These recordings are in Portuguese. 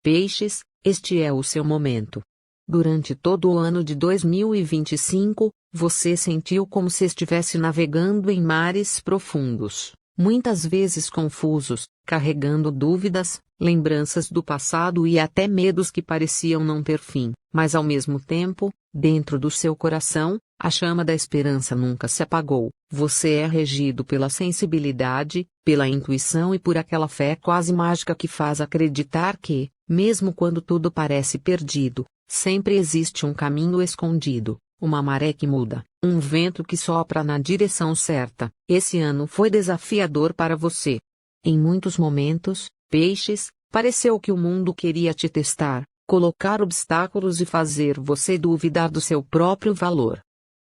Peixes, este é o seu momento. Durante todo o ano de 2025, você sentiu como se estivesse navegando em mares profundos, muitas vezes confusos, carregando dúvidas, lembranças do passado e até medos que pareciam não ter fim, mas ao mesmo tempo, dentro do seu coração, a chama da esperança nunca se apagou. Você é regido pela sensibilidade, pela intuição e por aquela fé quase mágica que faz acreditar que, mesmo quando tudo parece perdido, sempre existe um caminho escondido, uma maré que muda, um vento que sopra na direção certa. Esse ano foi desafiador para você. Em muitos momentos, Peixes, pareceu que o mundo queria te testar, colocar obstáculos e fazer você duvidar do seu próprio valor.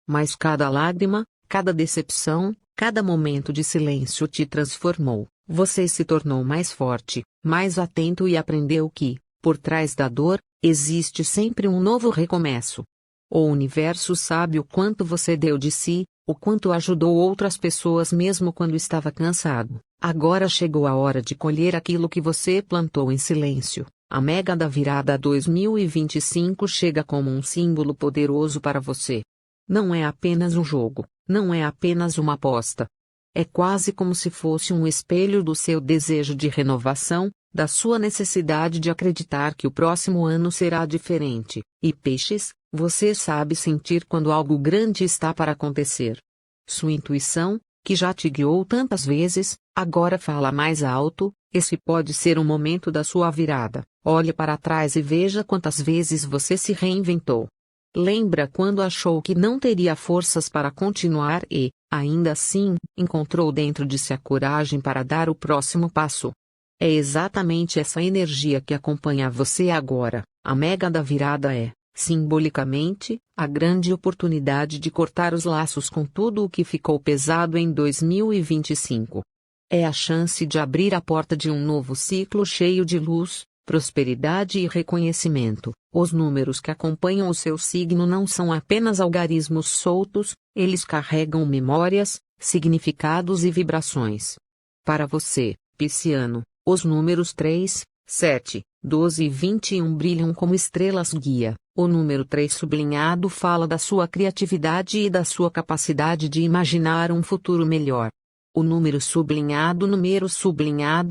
Mas cada lágrima, cada decepção, cada momento de silêncio te transformou. Você se tornou mais forte, mais atento e aprendeu que, por trás da dor, existe sempre um novo recomeço. O universo sabe o quanto você deu de si, o quanto ajudou outras pessoas mesmo quando estava cansado. Agora chegou a hora de colher aquilo que você plantou em silêncio. A Mega da Virada 2025 chega como um símbolo poderoso para você. Não é apenas um jogo, não é apenas uma aposta. É quase como se fosse um espelho do seu desejo de renovação, da sua necessidade de acreditar que o próximo ano será diferente. E Peixes, você sabe sentir quando algo grande está para acontecer. Sua intuição, que já te guiou tantas vezes, agora fala mais alto. Esse pode ser o momento da sua virada. Olhe para trás e veja quantas vezes você se reinventou. Lembra quando achou que não teria forças para continuar e, ainda assim, encontrou dentro de si a coragem para dar o próximo passo? É exatamente essa energia que acompanha você agora. A Mega da Virada é, simbolicamente, a grande oportunidade de cortar os laços com tudo o que ficou pesado em 2025. É a chance de abrir a porta de um novo ciclo cheio de luz, prosperidade e reconhecimento. Os números que acompanham o seu signo não são apenas algarismos soltos, eles carregam memórias, significados e vibrações. Para você, Pisciano, os números 3, 7, 12 e 21 brilham como estrelas guia. O número 3 sublinhado fala da sua criatividade e da sua capacidade de imaginar um futuro melhor. O número sublinhado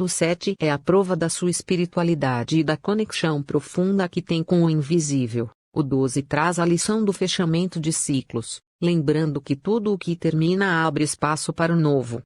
7 é a prova da sua espiritualidade e da conexão profunda que tem com o invisível. O 12 traz a lição do fechamento de ciclos, lembrando que tudo o que termina abre espaço para o novo.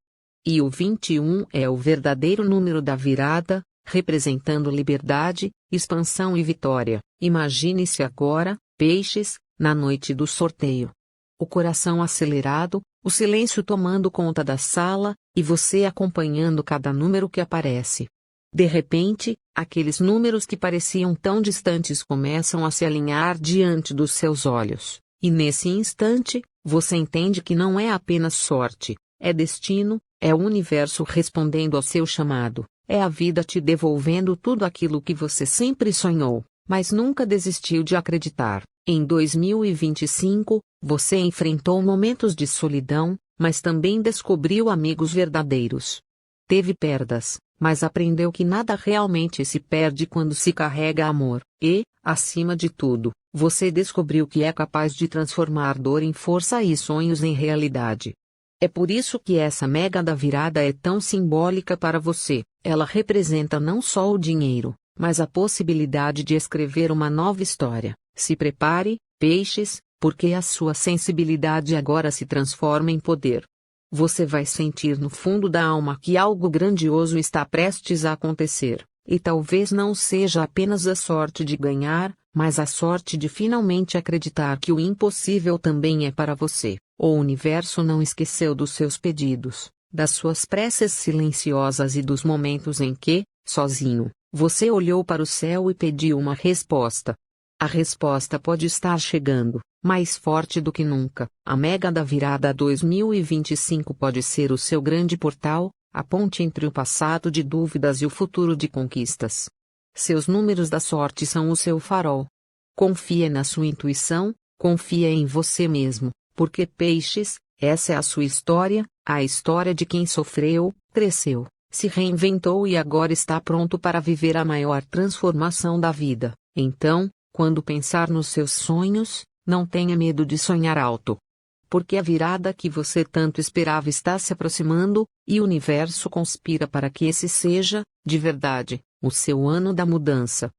E o 21 é o verdadeiro número da virada, representando liberdade, expansão e vitória. Imagine-se agora, Peixes, na noite do sorteio. O coração acelerado, o silêncio tomando conta da sala, e você acompanhando cada número que aparece. De repente, aqueles números que pareciam tão distantes começam a se alinhar diante dos seus olhos, e nesse instante, você entende que não é apenas sorte, é destino, é o universo respondendo ao seu chamado, é a vida te devolvendo tudo aquilo que você sempre sonhou, mas nunca desistiu de acreditar. Em 2025, você enfrentou momentos de solidão, mas também descobriu amigos verdadeiros. Teve perdas, mas aprendeu que nada realmente se perde quando se carrega amor, e, acima de tudo, você descobriu que é capaz de transformar dor em força e sonhos em realidade. É por isso que essa Mega da Virada é tão simbólica para você. Ela representa não só o dinheiro, mas a possibilidade de escrever uma nova história. Se prepare, Peixes, porque a sua sensibilidade agora se transforma em poder. Você vai sentir no fundo da alma que algo grandioso está prestes a acontecer, e talvez não seja apenas a sorte de ganhar, mas a sorte de finalmente acreditar que o impossível também é para você. O universo não esqueceu dos seus pedidos, das suas preces silenciosas e dos momentos em que, sozinho, você olhou para o céu e pediu uma resposta. A resposta pode estar chegando, mais forte do que nunca. A Mega da Virada 2025 pode ser o seu grande portal, a ponte entre o passado de dúvidas e o futuro de conquistas. Seus números da sorte são o seu farol. Confie na sua intuição, confie em você mesmo, porque Peixes, essa é a sua história, a história de quem sofreu, cresceu, se reinventou e agora está pronto para viver a maior transformação da vida. Então, quando pensar nos seus sonhos, não tenha medo de sonhar alto. Porque a virada que você tanto esperava está se aproximando, e o universo conspira para que esse seja, de verdade, o seu ano da mudança.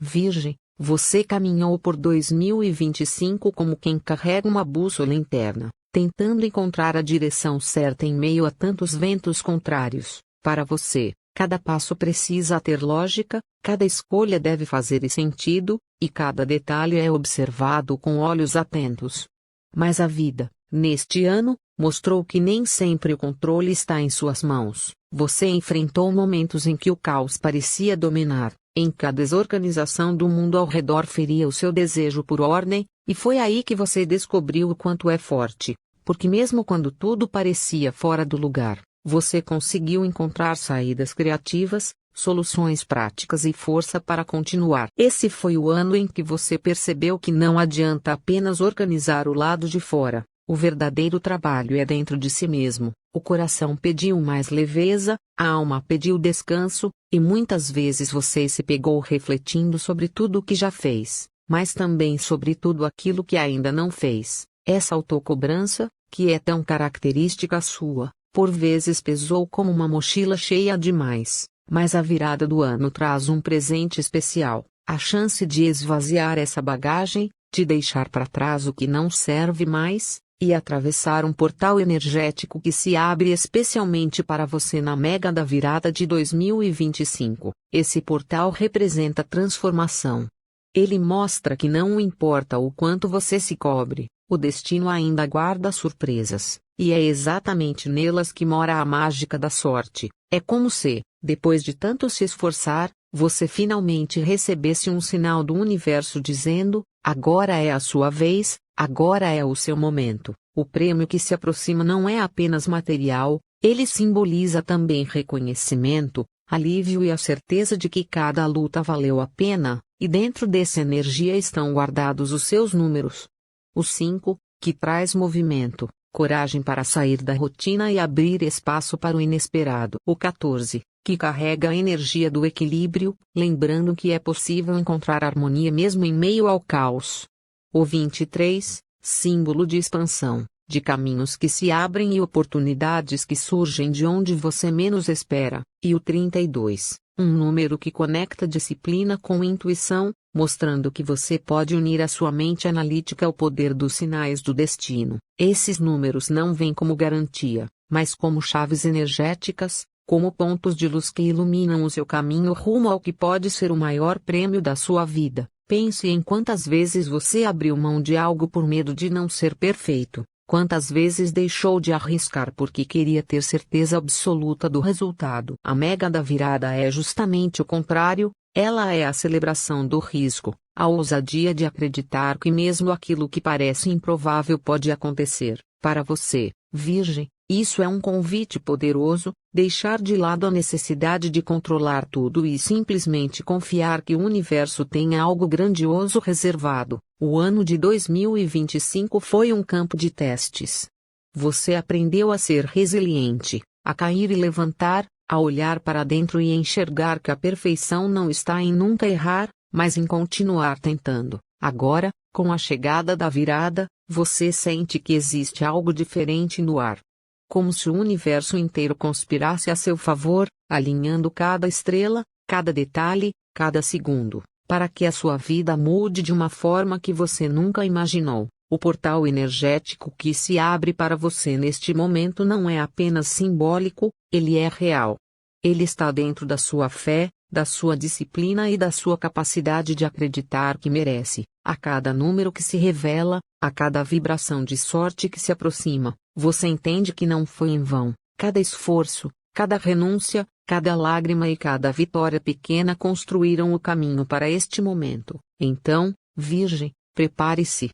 Virgem, você caminhou por 2025 como quem carrega uma bússola interna, tentando encontrar a direção certa em meio a tantos ventos contrários. Para você, cada passo precisa ter lógica, cada escolha deve fazer sentido, e cada detalhe é observado com olhos atentos. Mas a vida, neste ano, mostrou que nem sempre o controle está em suas mãos. Você enfrentou momentos em que o caos parecia dominar, em que a desorganização do mundo ao redor feria o seu desejo por ordem, e foi aí que você descobriu o quanto é forte, porque mesmo quando tudo parecia fora do lugar, você conseguiu encontrar saídas criativas, soluções práticas e força para continuar. Esse foi o ano em que você percebeu que não adianta apenas organizar o lado de fora. O verdadeiro trabalho é dentro de si mesmo. O coração pediu mais leveza, a alma pediu descanso, e muitas vezes você se pegou refletindo sobre tudo o que já fez, mas também sobre tudo aquilo que ainda não fez. Essa autocobrança, que é tão característica sua, por vezes pesou como uma mochila cheia demais, mas a virada do ano traz um presente especial, a chance de esvaziar essa bagagem, de deixar para trás o que não serve mais, e atravessar um portal energético que se abre especialmente para você na mega da virada de 2025. Esse portal representa transformação. Ele mostra que não importa o quanto você se cobre, o destino ainda guarda surpresas, e é exatamente nelas que mora a mágica da sorte. É como se, depois de tanto se esforçar, você finalmente recebesse um sinal do universo dizendo: agora é a sua vez, agora é o seu momento. O prêmio que se aproxima não é apenas material, ele simboliza também reconhecimento, alívio e a certeza de que cada luta valeu a pena, e dentro dessa energia estão guardados os seus números. O 5, que traz movimento, coragem para sair da rotina e abrir espaço para o inesperado. O 14, que carrega a energia do equilíbrio, lembrando que é possível encontrar harmonia mesmo em meio ao caos. O 23, símbolo de expansão, de caminhos que se abrem e oportunidades que surgem de onde você menos espera. E o 32, um número que conecta disciplina com intuição, mostrando que você pode unir a sua mente analítica ao poder dos sinais do destino. Esses números não vêm como garantia, mas como chaves energéticas, como pontos de luz que iluminam o seu caminho rumo ao que pode ser o maior prêmio da sua vida. Pense em quantas vezes você abriu mão de algo por medo de não ser perfeito, quantas vezes deixou de arriscar porque queria ter certeza absoluta do resultado. A mega da virada é justamente o contrário, ela é a celebração do risco, a ousadia de acreditar que mesmo aquilo que parece improvável pode acontecer. Para você, Virgem, isso é um convite poderoso, deixar de lado a necessidade de controlar tudo e simplesmente confiar que o universo tem algo grandioso reservado. O ano de 2025 foi um campo de testes. Você aprendeu a ser resiliente, a cair e levantar, a olhar para dentro e enxergar que a perfeição não está em nunca errar, mas em continuar tentando. Agora, com a chegada da virada, você sente que existe algo diferente no ar. Como se o universo inteiro conspirasse a seu favor, alinhando cada estrela, cada detalhe, cada segundo, para que a sua vida mude de uma forma que você nunca imaginou. O portal energético que se abre para você neste momento não é apenas simbólico, ele é real. Ele está dentro da sua fé, da sua disciplina e da sua capacidade de acreditar que merece. A cada número que se revela, a cada vibração de sorte que se aproxima, você entende que não foi em vão. Cada esforço, cada renúncia, cada lágrima e cada vitória pequena construíram o caminho para este momento. Então, Virgem, prepare-se.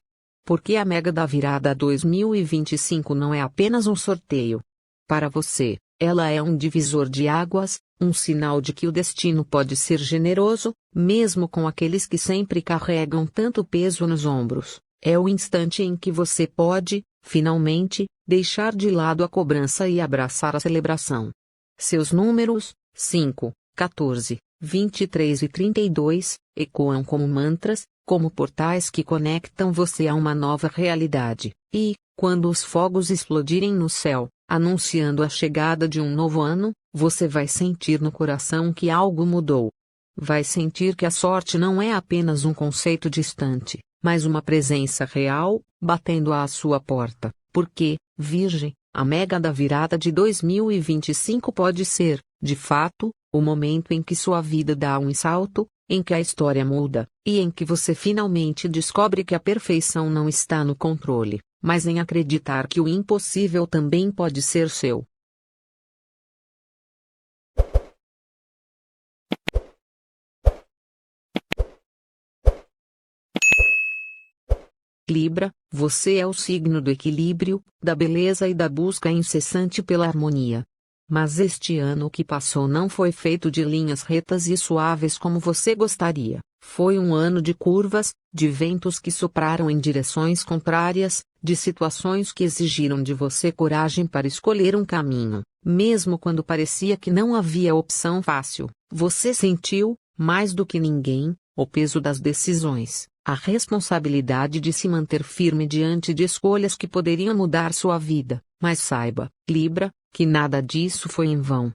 Porque a mega da virada 2025 não é apenas um sorteio. Para você, Ela é um divisor de águas, um sinal de que o destino pode ser generoso, mesmo com aqueles que sempre carregam tanto peso nos ombros. É o instante em que você pode, finalmente, deixar de lado a cobrança e abraçar a celebração. Seus números, 5, 14, 23 e 32, ecoam como mantras, como portais que conectam você a uma nova realidade. E, quando os fogos explodirem no céu, anunciando a chegada de um novo ano, você vai sentir no coração que algo mudou. Vai sentir que a sorte não é apenas um conceito distante, mas uma presença real, batendo à sua porta, porque, Virgem, a mega da virada de 2025 pode ser, de fato, o momento em que sua vida dá um salto, em que a história muda, e em que você finalmente descobre que a perfeição não está no controle, mas em acreditar que o impossível também pode ser seu. Libra, você é o signo do equilíbrio, da beleza e da busca incessante pela harmonia. Mas este ano que passou não foi feito de linhas retas e suaves como você gostaria. Foi um ano de curvas, de ventos que sopraram em direções contrárias, de situações que exigiram de você coragem para escolher um caminho. Mesmo quando parecia que não havia opção fácil, você sentiu, mais do que ninguém, o peso das decisões, a responsabilidade de se manter firme diante de escolhas que poderiam mudar sua vida. Mas saiba, Libra, que nada disso foi em vão.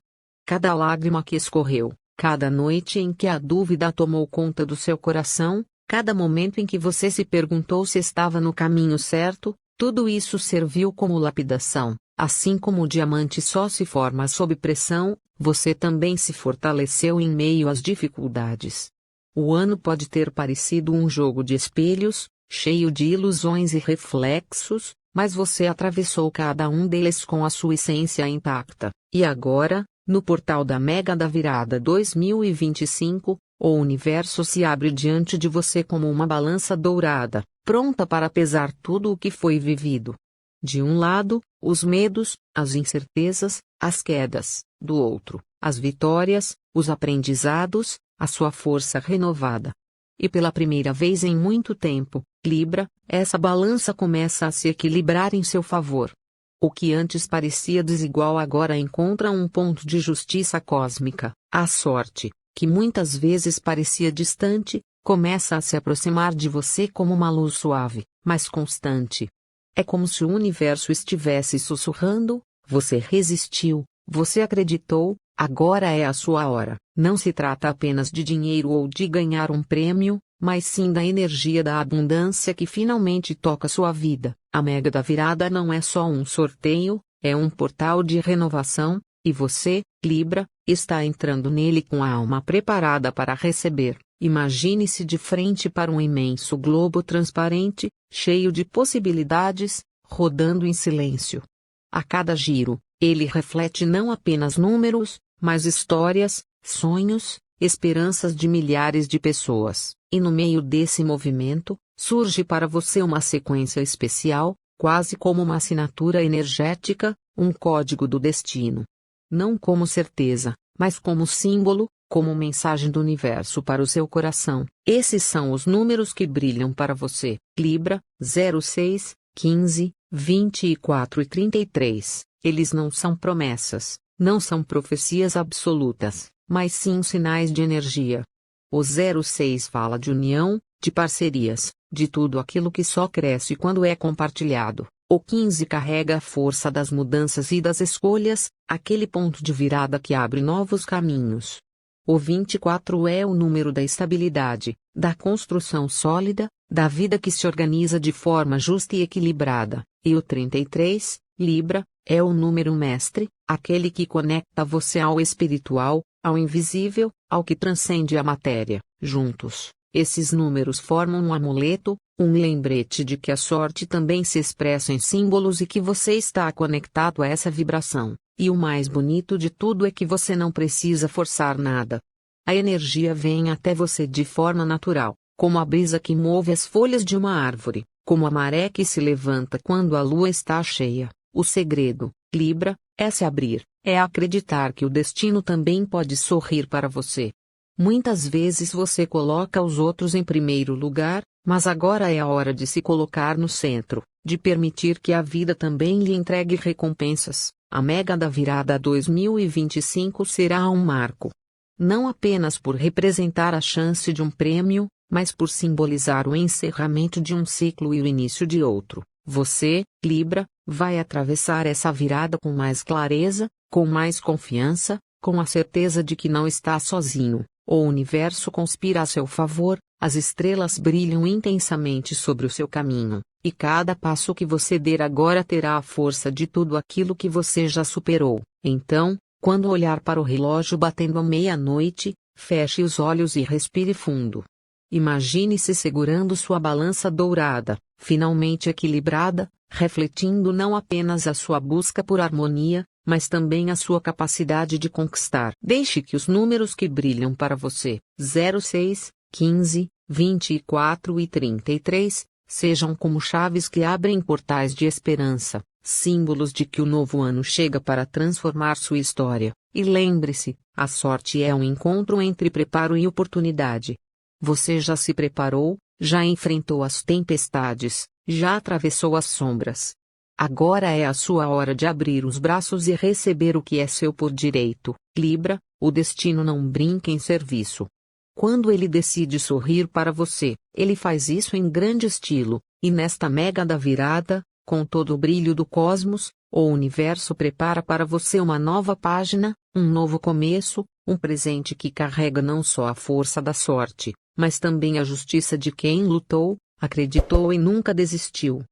Cada lágrima que escorreu, cada noite em que a dúvida tomou conta do seu coração, cada momento em que você se perguntou se estava no caminho certo, tudo isso serviu como lapidação. Assim como o diamante só se forma sob pressão, você também se fortaleceu em meio às dificuldades. O ano pode ter parecido um jogo de espelhos, cheio de ilusões e reflexos, mas você atravessou cada um deles com a sua essência intacta. E agora, no portal da Mega da Virada 2025, o universo se abre diante de você como uma balança dourada, pronta para pesar tudo o que foi vivido. De um lado, os medos, as incertezas, as quedas; do outro, as vitórias, os aprendizados, a sua força renovada. E pela primeira vez em muito tempo, Libra, essa balança começa a se equilibrar em seu favor. O que antes parecia desigual agora encontra um ponto de justiça cósmica. A sorte, que muitas vezes parecia distante, começa a se aproximar de você como uma luz suave, mas constante. É como se o universo estivesse sussurrando: você resistiu, você acreditou, agora é a sua hora. Não se trata apenas de dinheiro ou de ganhar um prêmio, mas sim da energia da abundância que finalmente toca sua vida. A Mega da Virada não é só um sorteio, é um portal de renovação, e você, Libra, está entrando nele com a alma preparada para receber. Imagine-se de frente para um imenso globo transparente, cheio de possibilidades, rodando em silêncio. A cada giro, ele reflete não apenas números, mas histórias, sonhos, esperanças de milhares de pessoas. E no meio desse movimento, surge para você uma sequência especial, quase como uma assinatura energética, um código do destino. Não como certeza, mas como símbolo, como mensagem do universo para o seu coração. Esses são os números que brilham para você. Libra, 06, 15, 24 e 33. Eles não são promessas, não são profecias absolutas, mas sim sinais de energia. O 06 fala de união, de parcerias, de tudo aquilo que só cresce quando é compartilhado. O 15 carrega a força das mudanças e das escolhas, aquele ponto de virada que abre novos caminhos. O 24 é o número da estabilidade, da construção sólida, da vida que se organiza de forma justa e equilibrada. E o 33, Libra, é o número mestre, aquele que conecta você ao espiritual, ao invisível, ao que transcende a matéria. Juntos, esses números formam um amuleto, um lembrete de que a sorte também se expressa em símbolos e que você está conectado a essa vibração. E o mais bonito de tudo é que você não precisa forçar nada. A energia vem até você de forma natural, como a brisa que move as folhas de uma árvore, como a maré que se levanta quando a lua está cheia. O segredo, Libra, É se abrir, é acreditar que o destino também pode sorrir para você. Muitas vezes você coloca os outros em primeiro lugar, mas agora é a hora de se colocar no centro, de permitir que a vida também lhe entregue recompensas. A Mega da Virada 2025 será um marco. Não apenas por representar a chance de um prêmio, mas por simbolizar o encerramento de um ciclo e o início de outro. Você, Libra, vai atravessar essa virada com mais clareza, com mais confiança, com a certeza de que não está sozinho. O universo conspira a seu favor, as estrelas brilham intensamente sobre o seu caminho, e cada passo que você der agora terá a força de tudo aquilo que você já superou. Então, quando olhar para o relógio batendo a meia-noite, feche os olhos e respire fundo. Imagine-se segurando sua balança dourada, finalmente equilibrada, refletindo não apenas a sua busca por harmonia, mas também a sua capacidade de conquistar. Deixe que os números que brilham para você, 06, 15, 24 e 33, sejam como chaves que abrem portais de esperança, símbolos de que o novo ano chega para transformar sua história. E lembre-se, a sorte é um encontro entre preparo e oportunidade. Você já se preparou, já enfrentou as tempestades, já atravessou as sombras. Agora é a sua hora de abrir os braços e receber o que é seu por direito. Libra, o destino não brinca em serviço. Quando ele decide sorrir para você, ele faz isso em grande estilo, e nesta Mega da Virada, com todo o brilho do cosmos, o universo prepara para você uma nova página, um novo começo, um presente que carrega não só a força da sorte, mas também a justiça de quem lutou, acreditou e nunca desistiu.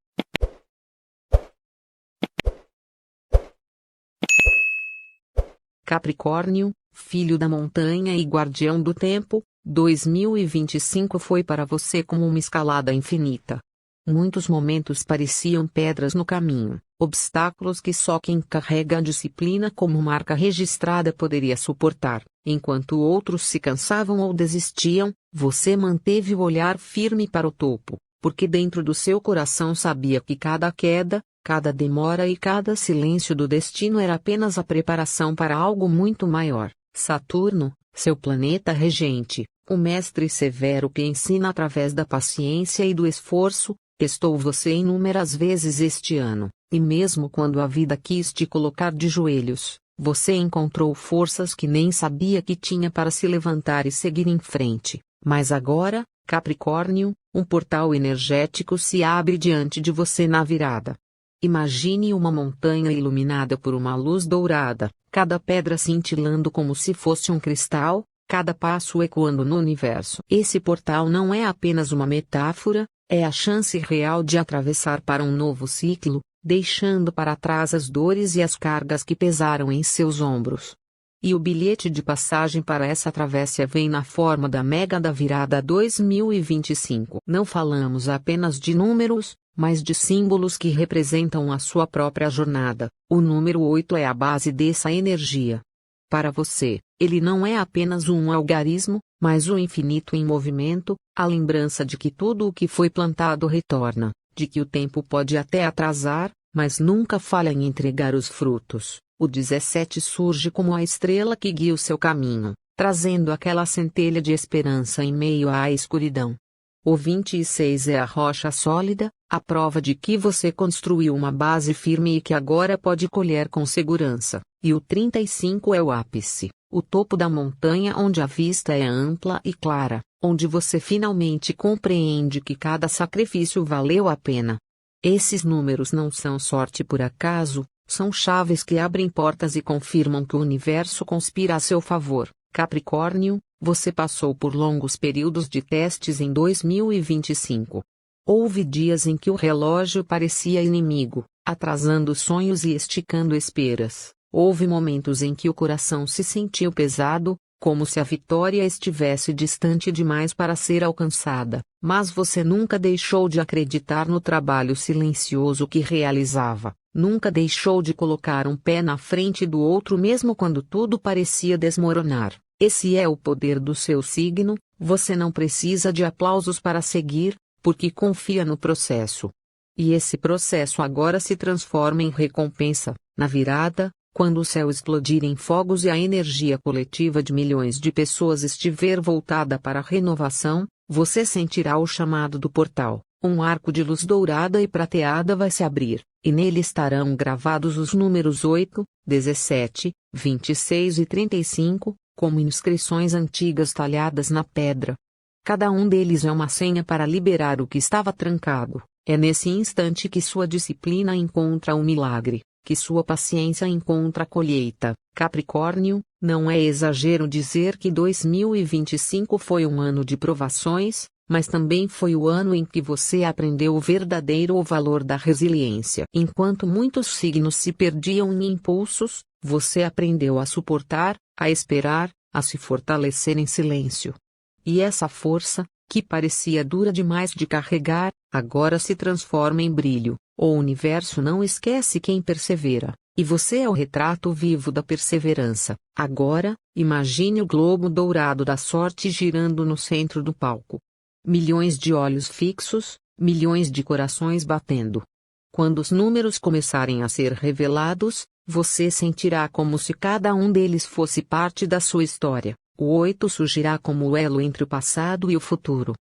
Capricórnio, filho da montanha e guardião do tempo, 2025 foi para você como uma escalada infinita. Muitos momentos pareciam pedras no caminho, obstáculos que só quem carrega a disciplina como marca registrada poderia suportar. Enquanto outros se cansavam ou desistiam, você manteve o olhar firme para o topo, porque dentro do seu coração sabia que cada queda, cada demora e cada silêncio do destino era apenas a preparação para algo muito maior. Saturno, seu planeta regente, o mestre severo que ensina através da paciência e do esforço, testou você inúmeras vezes este ano, e mesmo quando a vida quis te colocar de joelhos, você encontrou forças que nem sabia que tinha para se levantar e seguir em frente. Mas agora, Capricórnio, um portal energético se abre diante de você na virada. Imagine uma montanha iluminada por uma luz dourada, cada pedra cintilando como se fosse um cristal, cada passo ecoando no universo. Esse portal não é apenas uma metáfora, é a chance real de atravessar para um novo ciclo, deixando para trás as dores e as cargas que pesaram em seus ombros. E o bilhete de passagem para essa travessia vem na forma da Mega da Virada 2025. Não falamos apenas de números, mas de símbolos que representam a sua própria jornada. O número 8 é a base dessa energia. Para você, ele não é apenas um algarismo, mas o infinito em movimento, a lembrança de que tudo o que foi plantado retorna, de que o tempo pode até atrasar, mas nunca falha em entregar os frutos. O 17 surge como a estrela que guia o seu caminho, trazendo aquela centelha de esperança em meio à escuridão. O 26 é a rocha sólida, a prova de que você construiu uma base firme e que agora pode colher com segurança. E o 35 é o ápice, o topo da montanha onde a vista é ampla e clara, onde você finalmente compreende que cada sacrifício valeu a pena. Esses números não são sorte por acaso, são chaves que abrem portas e confirmam que o universo conspira a seu favor. Capricórnio, você passou por longos períodos de testes em 2025. Houve dias em que o relógio parecia inimigo, atrasando sonhos e esticando esperas. Houve momentos em que o coração se sentiu pesado, como se a vitória estivesse distante demais para ser alcançada, mas você nunca deixou de acreditar no trabalho silencioso que realizava, nunca deixou de colocar um pé na frente do outro mesmo quando tudo parecia desmoronar. Esse é o poder do seu signo, você não precisa de aplausos para seguir, porque confia no processo. E esse processo agora se transforma em recompensa. Na virada, Quando o céu explodir em fogos e a energia coletiva de milhões de pessoas estiver voltada para a renovação, você sentirá o chamado do portal. Um arco de luz dourada e prateada vai se abrir, e nele estarão gravados os números 8, 17, 26 e 35, como inscrições antigas talhadas na pedra. Cada um deles é uma senha para liberar o que estava trancado. É nesse instante que sua disciplina encontra o milagre, que sua paciência encontra a colheita. Capricórnio, não é exagero dizer que 2025 foi um ano de provações, mas também foi o ano em que você aprendeu o verdadeiro valor da resiliência. Enquanto muitos signos se perdiam em impulsos, você aprendeu a suportar, a esperar, a se fortalecer em silêncio. E essa força, que parecia dura demais de carregar, agora se transforma em brilho. O universo não esquece quem persevera, e você é o retrato vivo da perseverança. Agora, imagine o globo dourado da sorte girando no centro do palco. Milhões de olhos fixos, milhões de corações batendo. Quando os números começarem a ser revelados, você sentirá como se cada um deles fosse parte da sua história. O 8 surgirá como o elo entre o passado e o futuro.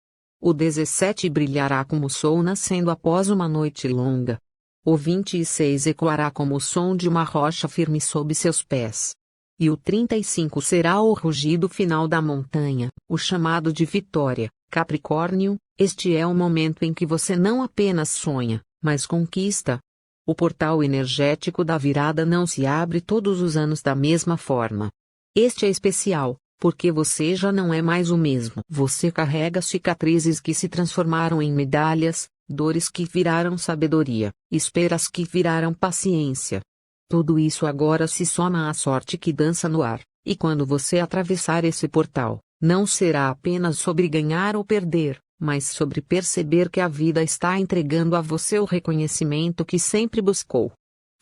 O 17 brilhará como o sol nascendo após uma noite longa. O 26 ecoará como o som de uma rocha firme sob seus pés. E o 35 será o rugido final da montanha, o chamado de vitória. Capricórnio, este é o momento em que você não apenas sonha, mas conquista. O portal energético da virada não se abre todos os anos da mesma forma. Este é especial, porque você já não é mais o mesmo. Você carrega cicatrizes que se transformaram em medalhas, dores que viraram sabedoria, esperas que viraram paciência. Tudo isso agora se soma à sorte que dança no ar, e quando você atravessar esse portal, não será apenas sobre ganhar ou perder, mas sobre perceber que a vida está entregando a você o reconhecimento que sempre buscou.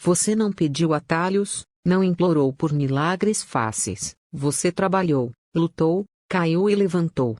Você não pediu atalhos, não implorou por milagres fáceis, você trabalhou, lutou, caiu e levantou.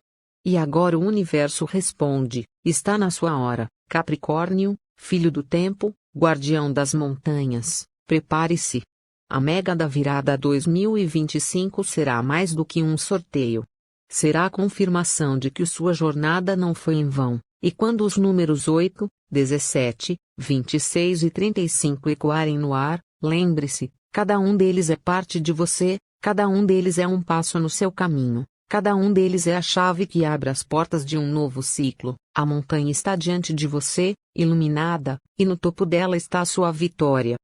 E agora o universo responde: está na sua hora, Capricórnio, filho do tempo, guardião das montanhas, prepare-se. A mega da virada 2025 será mais do que um sorteio. Será a confirmação de que sua jornada não foi em vão, e quando os números 8, 17, 26 e 35 ecoarem no ar, lembre-se, cada um deles é parte de você, cada um deles é um passo no seu caminho, cada um deles é a chave que abre as portas de um novo ciclo. A montanha está diante de você, iluminada, e no topo dela está a sua vitória.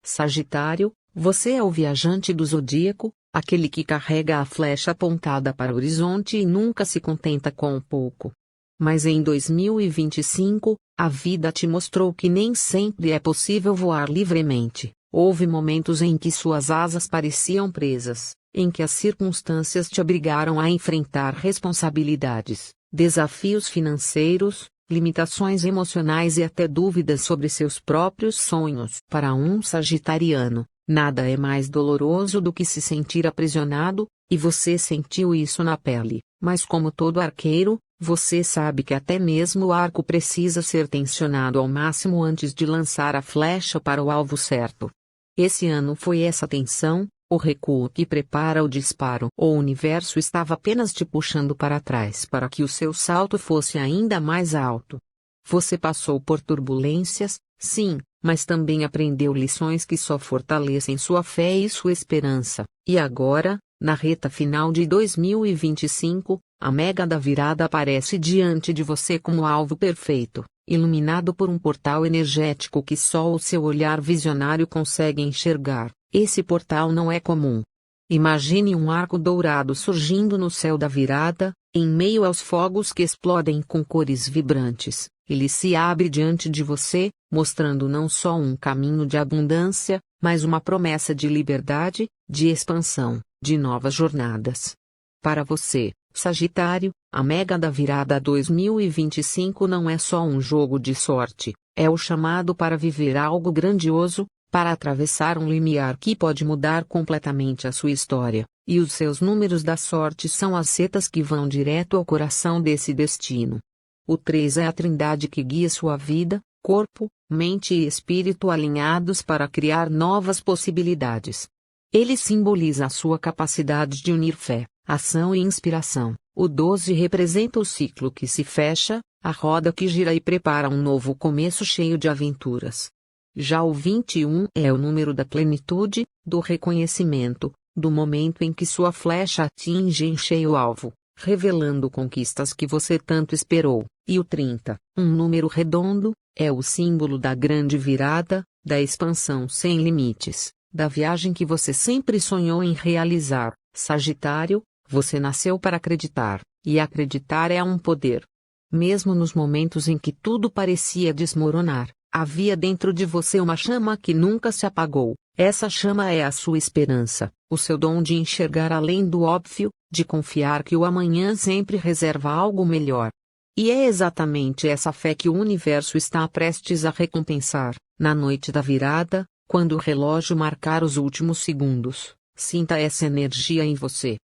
Sagitário, você é o viajante do zodíaco, aquele que carrega a flecha apontada para o horizonte e nunca se contenta com o pouco. Mas em 2025, a vida te mostrou que nem sempre é possível voar livremente. Houve momentos em que suas asas pareciam presas, em que as circunstâncias te obrigaram a enfrentar responsabilidades, desafios financeiros, limitações emocionais e até dúvidas sobre seus próprios sonhos. Para um sagitariano, nada é mais doloroso do que se sentir aprisionado, e você sentiu isso na pele. Mas como todo arqueiro, você sabe que até mesmo o arco precisa ser tensionado ao máximo antes de lançar a flecha para o alvo certo. Esse ano foi essa tensão, o recuo que prepara o disparo. O universo estava apenas te puxando para trás para que o seu salto fosse ainda mais alto. Você passou por turbulências, sim, mas também aprendeu lições que só fortalecem sua fé e sua esperança. E agora, na reta final de 2025, a mega da virada aparece diante de você como alvo perfeito, iluminado por um portal energético que só o seu olhar visionário consegue enxergar. Esse portal não é comum. Imagine um arco dourado surgindo no céu da virada, em meio aos fogos que explodem com cores vibrantes. Ele se abre diante de você, mostrando não só um caminho de abundância, mas uma promessa de liberdade, de expansão, de novas jornadas. Para você, Sagitário, a mega da virada 2025 não é só um jogo de sorte, é o chamado para viver algo grandioso, para atravessar um limiar que pode mudar completamente a sua história, e os seus números da sorte são as setas que vão direto ao coração desse destino. O 3 é a trindade que guia sua vida, corpo, mente e espírito alinhados para criar novas possibilidades. Ele simboliza a sua capacidade de unir fé, ação e inspiração. O 12 representa o ciclo que se fecha, a roda que gira e prepara um novo começo cheio de aventuras. Já o 21 é o número da plenitude, do reconhecimento, do momento em que sua flecha atinge em cheio o alvo, revelando conquistas que você tanto esperou. E o 30, um número redondo, é o símbolo da grande virada, da expansão sem limites, da viagem que você sempre sonhou em realizar. Sagitário, você nasceu para acreditar, e acreditar é um poder. Mesmo nos momentos em que tudo parecia desmoronar, havia dentro de você uma chama que nunca se apagou. Essa chama é a sua esperança, o seu dom de enxergar além do óbvio, de confiar que o amanhã sempre reserva algo melhor. E é exatamente essa fé que o universo está prestes a recompensar, na noite da virada, quando o relógio marcar os últimos segundos. Sinta essa energia em você.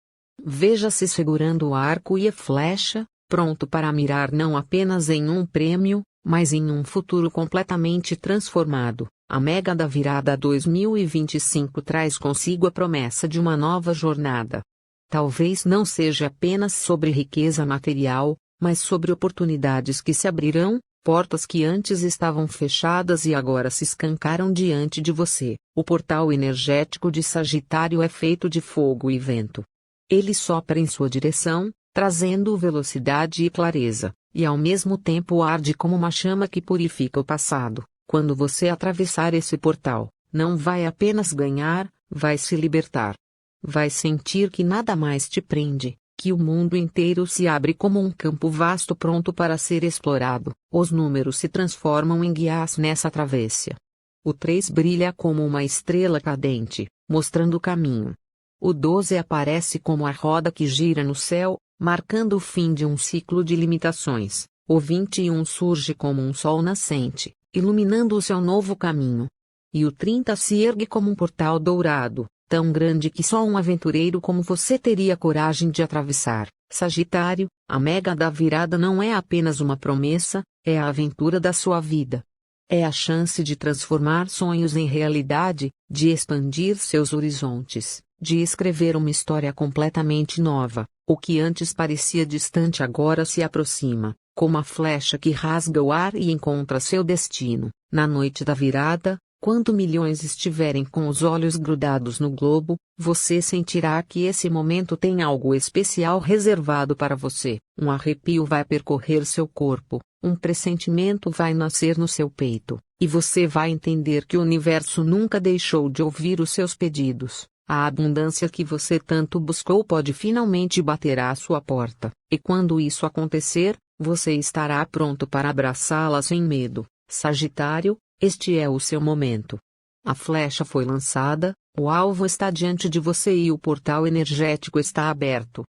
Veja-se segurando o arco e a flecha, pronto para mirar não apenas em um prêmio, mas em um futuro completamente transformado. A Mega da Virada 2025 traz consigo a promessa de uma nova jornada. Talvez não seja apenas sobre riqueza material, mas sobre oportunidades que se abrirão, portas que antes estavam fechadas e agora se escancaram diante de você. O portal energético de Sagitário é feito de fogo e vento. Ele sopra em sua direção, trazendo velocidade e clareza, e ao mesmo tempo arde como uma chama que purifica o passado. Quando você atravessar esse portal, não vai apenas ganhar, vai se libertar. Vai sentir que nada mais te prende, que o mundo inteiro se abre como um campo vasto pronto para ser explorado. Os números se transformam em guias nessa travessia. O 3 brilha como uma estrela cadente, mostrando o caminho. O 12 aparece como a roda que gira no céu, marcando o fim de um ciclo de limitações. O 21 surge como um sol nascente, iluminando o seu novo caminho. E o 30 se ergue como um portal dourado, tão grande que só um aventureiro como você teria coragem de atravessar. Sagitário, a Mega da Virada não é apenas uma promessa, é a aventura da sua vida. É a chance de transformar sonhos em realidade, de expandir seus horizontes, de escrever uma história completamente nova. O que antes parecia distante agora se aproxima, como a flecha que rasga o ar e encontra seu destino. Na noite da virada, quando milhões estiverem com os olhos grudados no globo, você sentirá que esse momento tem algo especial reservado para você. Um arrepio vai percorrer seu corpo, um pressentimento vai nascer no seu peito, e você vai entender que o universo nunca deixou de ouvir os seus pedidos. A abundância que você tanto buscou pode finalmente bater à sua porta, e quando isso acontecer, você estará pronto para abraçá-la sem medo. Sagitário, este é o seu momento. A flecha foi lançada, o alvo está diante de você e o portal energético está aberto.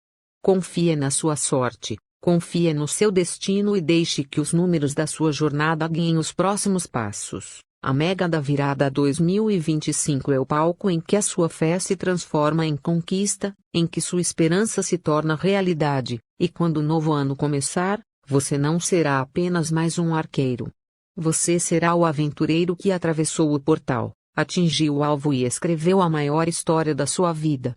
Confie na sua sorte, confie no seu destino e deixe que os números da sua jornada guiem os próximos passos. A Mega da Virada 2025 é o palco em que a sua fé se transforma em conquista, em que sua esperança se torna realidade, e quando o novo ano começar, você não será apenas mais um arqueiro. Você será o aventureiro que atravessou o portal, atingiu o alvo e escreveu a maior história da sua vida.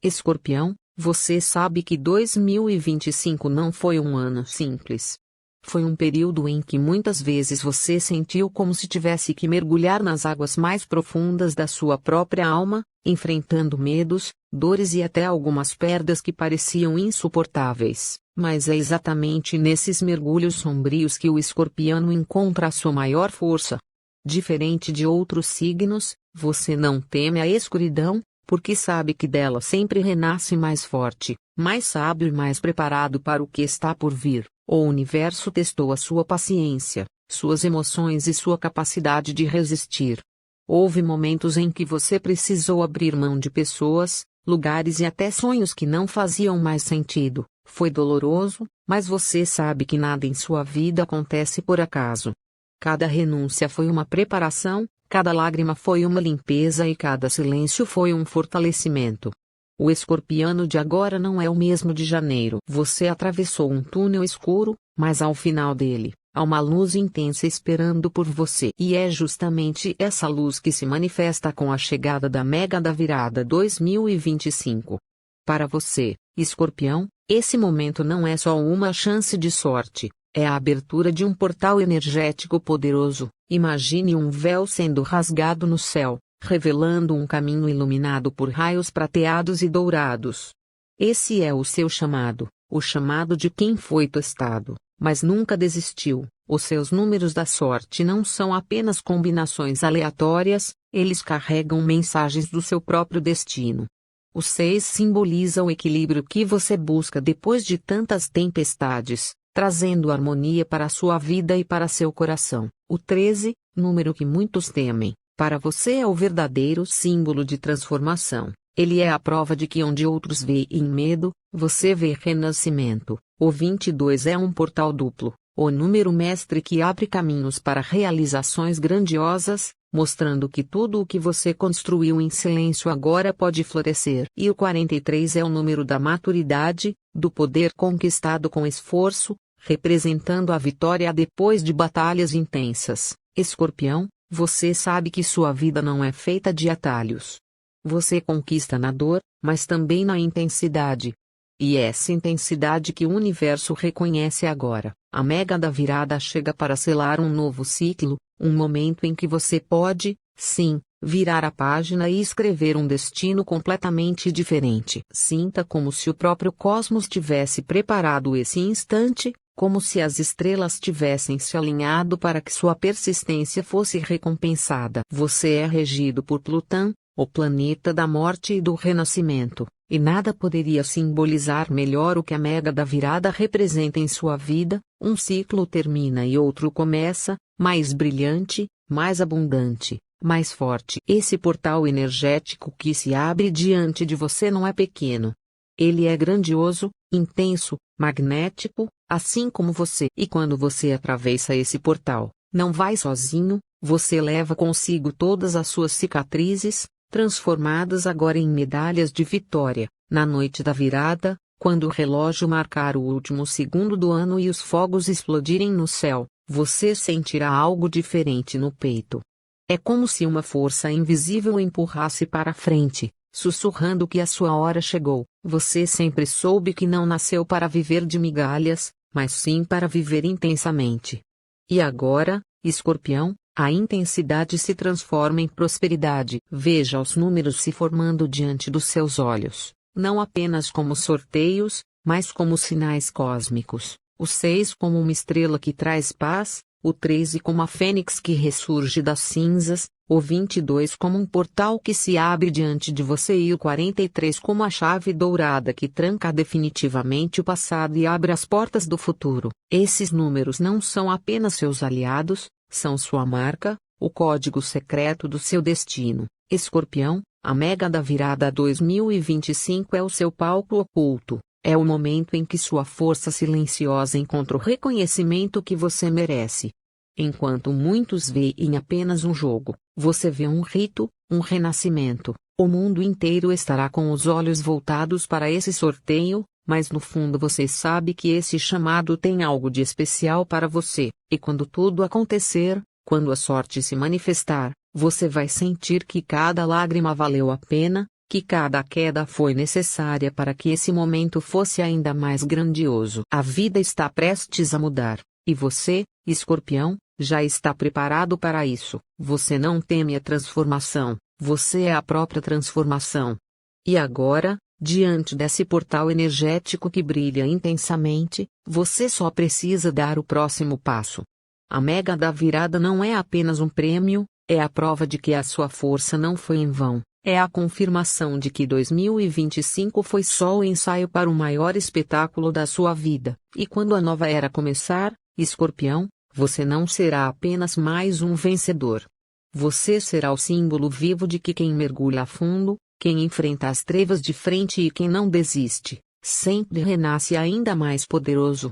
Escorpião, você sabe que 2025 não foi um ano simples. Foi um período em que muitas vezes você sentiu como se tivesse que mergulhar nas águas mais profundas da sua própria alma, enfrentando medos, dores e até algumas perdas que pareciam insuportáveis. Mas é exatamente nesses mergulhos sombrios que o escorpiano encontra a sua maior força. Diferente de outros signos, você não teme a escuridão, porque sabe que dela sempre renasce mais forte, mais sábio e mais preparado para o que está por vir. O universo testou a sua paciência, suas emoções e sua capacidade de resistir. Houve momentos em que você precisou abrir mão de pessoas, lugares e até sonhos que não faziam mais sentido, Foi doloroso, mas você sabe que nada em sua vida acontece por acaso. Cada renúncia foi uma preparação, cada lágrima foi uma limpeza e cada silêncio foi um fortalecimento. O escorpiano de agora não é o mesmo de janeiro. Você atravessou um túnel escuro, mas ao final dele, há uma luz intensa esperando por você. E é justamente essa luz que se manifesta com a chegada da Mega da Virada 2025. Para você, Escorpião, esse momento não é só uma chance de sorte, é a abertura de um portal energético poderoso. Imagine um véu sendo rasgado no céu, revelando um caminho iluminado por raios prateados e dourados. Esse é o seu chamado, o chamado de quem foi testado, mas nunca desistiu. Os seus números da sorte não são apenas combinações aleatórias, eles carregam mensagens do seu próprio destino. O 6 simboliza o equilíbrio que você busca depois de tantas tempestades, trazendo harmonia para a sua vida e para seu coração. O 13, número que muitos temem, para você é o verdadeiro símbolo de transformação. Ele é a prova de que onde outros veem medo, você vê renascimento. O 22 é um portal duplo, o número mestre que abre caminhos para realizações grandiosas, mostrando que tudo o que você construiu em silêncio agora pode florescer. E o 43 é o número da maturidade, do poder conquistado com esforço, representando a vitória depois de batalhas intensas. Escorpião, você sabe que sua vida não é feita de atalhos. Você conquista na dor, mas também na intensidade. E essa intensidade que o universo reconhece agora. A Mega da Virada chega para selar um novo ciclo, um momento em que você pode, sim, virar a página e escrever um destino completamente diferente. Sinta como se o próprio cosmos tivesse preparado esse instante, como se as estrelas tivessem se alinhado para que sua persistência fosse recompensada. Você é regido por Plutão, o planeta da morte e do renascimento, e nada poderia simbolizar melhor o que a Mega da Virada representa em sua vida. Um ciclo termina e outro começa, mais brilhante, mais abundante, mais forte. Esse portal energético que se abre diante de você não é pequeno. Ele é grandioso, intenso, magnético, assim como você. E quando você atravessa esse portal, não vai sozinho, você leva consigo todas as suas cicatrizes, transformadas agora em medalhas de vitória. Na noite da virada, quando o relógio marcar o último segundo do ano e os fogos explodirem no céu, você sentirá algo diferente no peito. É como se uma força invisível o empurrasse para frente, sussurrando que a sua hora chegou. Você sempre soube que não nasceu para viver de migalhas, mas sim para viver intensamente. E agora, Escorpião, a intensidade se transforma em prosperidade. Veja os números se formando diante dos seus olhos, não apenas como sorteios, mas como sinais cósmicos. O 6 como uma estrela que traz paz, o 13 como a fênix que ressurge das cinzas, o 22 como um portal que se abre diante de você e o 43 como a chave dourada que tranca definitivamente o passado e abre as portas do futuro. Esses números não são apenas seus aliados, são sua marca, o código secreto do seu destino. Escorpião, a Mega da Virada 2025 é o seu palco oculto. É o momento em que sua força silenciosa encontra o reconhecimento que você merece. Enquanto muitos veem apenas um jogo, você vê um rito, um renascimento. O mundo inteiro estará com os olhos voltados para esse sorteio, mas no fundo você sabe que esse chamado tem algo de especial para você. E quando tudo acontecer, quando a sorte se manifestar, você vai sentir que cada lágrima valeu a pena, que cada queda foi necessária para que esse momento fosse ainda mais grandioso. A vida está prestes a mudar, e você, Escorpião, já está preparado para isso. Você não teme a transformação, você é a própria transformação. E agora, diante desse portal energético que brilha intensamente, você só precisa dar o próximo passo. A Mega da Virada não é apenas um prêmio, é a prova de que a sua força não foi em vão. É a confirmação de que 2025 foi só o ensaio para o maior espetáculo da sua vida. E quando a nova era começar, Escorpião, você não será apenas mais um vencedor. Você será o símbolo vivo de que quem mergulha a fundo, quem enfrenta as trevas de frente e quem não desiste, sempre renasce ainda mais poderoso.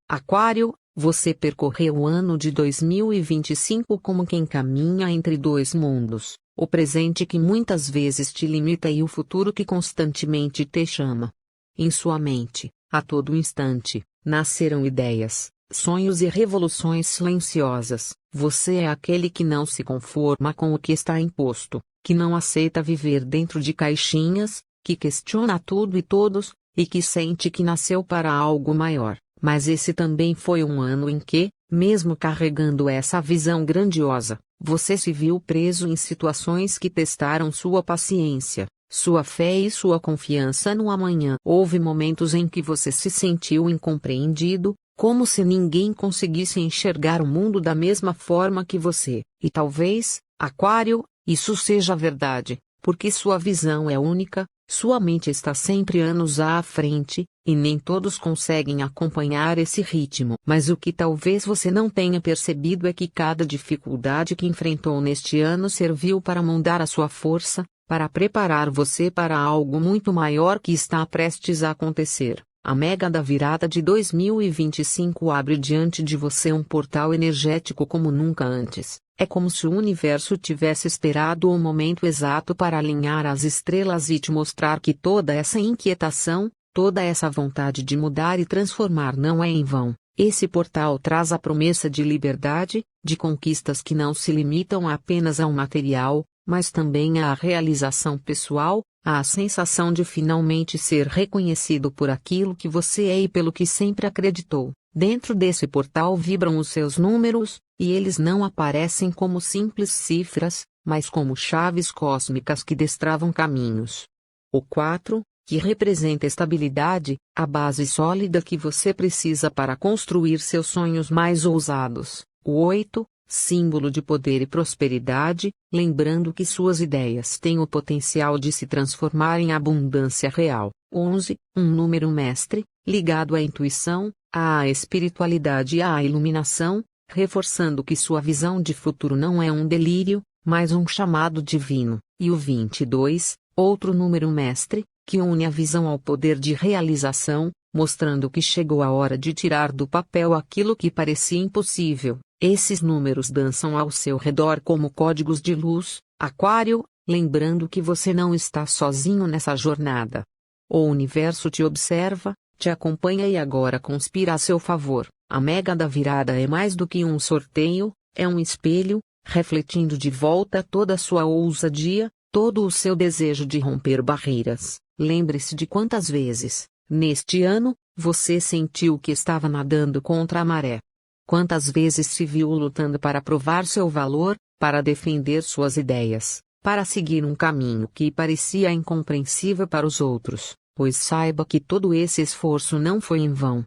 Aquário, você percorreu o ano de 2025 como quem caminha entre dois mundos, o presente que muitas vezes te limita e o futuro que constantemente te chama. Em sua mente, a todo instante, nascerão ideias, sonhos e revoluções silenciosas. Você é aquele que não se conforma com o que está imposto, que não aceita viver dentro de caixinhas, que questiona tudo e todos, e que sente que nasceu para algo maior. Mas esse também foi um ano em que, mesmo carregando essa visão grandiosa, você se viu preso em situações que testaram sua paciência, sua fé e sua confiança no amanhã. Houve momentos em que você se sentiu incompreendido, como se ninguém conseguisse enxergar o mundo da mesma forma que você. E talvez, Aquário, isso seja verdade, porque sua visão é única, sua mente está sempre anos à frente, e nem todos conseguem acompanhar esse ritmo. Mas o que talvez você não tenha percebido é que cada dificuldade que enfrentou neste ano serviu para moldar a sua força, para preparar você para algo muito maior que está prestes a acontecer. A mega da virada de 2025 abre diante de você um portal energético como nunca antes. É como se o universo tivesse esperado o momento exato para alinhar as estrelas e te mostrar que toda essa inquietação, toda essa vontade de mudar e transformar não é em vão. Esse portal traz a promessa de liberdade, de conquistas que não se limitam apenas ao material, mas também à realização pessoal, à sensação de finalmente ser reconhecido por aquilo que você é e pelo que sempre acreditou. Dentro desse portal vibram os seus números, e eles não aparecem como simples cifras, mas como chaves cósmicas que destravam caminhos. O 4, que representa estabilidade, a base sólida que você precisa para construir seus sonhos mais ousados. O 8, símbolo de poder e prosperidade, lembrando que suas ideias têm o potencial de se transformar em abundância real. 11, um número mestre, ligado à intuição, à espiritualidade e à iluminação, reforçando que sua visão de futuro não é um delírio, mas um chamado divino. E o 22, outro número mestre, que une a visão ao poder de realização, mostrando que chegou a hora de tirar do papel aquilo que parecia impossível. Esses números dançam ao seu redor como códigos de luz, Aquário, lembrando que você não está sozinho nessa jornada. O universo te observa, te acompanha e agora conspira a seu favor. A mega da virada é mais do que um sorteio, é um espelho, refletindo de volta toda a sua ousadia, todo o seu desejo de romper barreiras. Lembre-se de quantas vezes, neste ano, você sentiu que estava nadando contra a maré. Quantas vezes se viu lutando para provar seu valor, para defender suas ideias, para seguir um caminho que parecia incompreensível para os outros, pois saiba que todo esse esforço não foi em vão.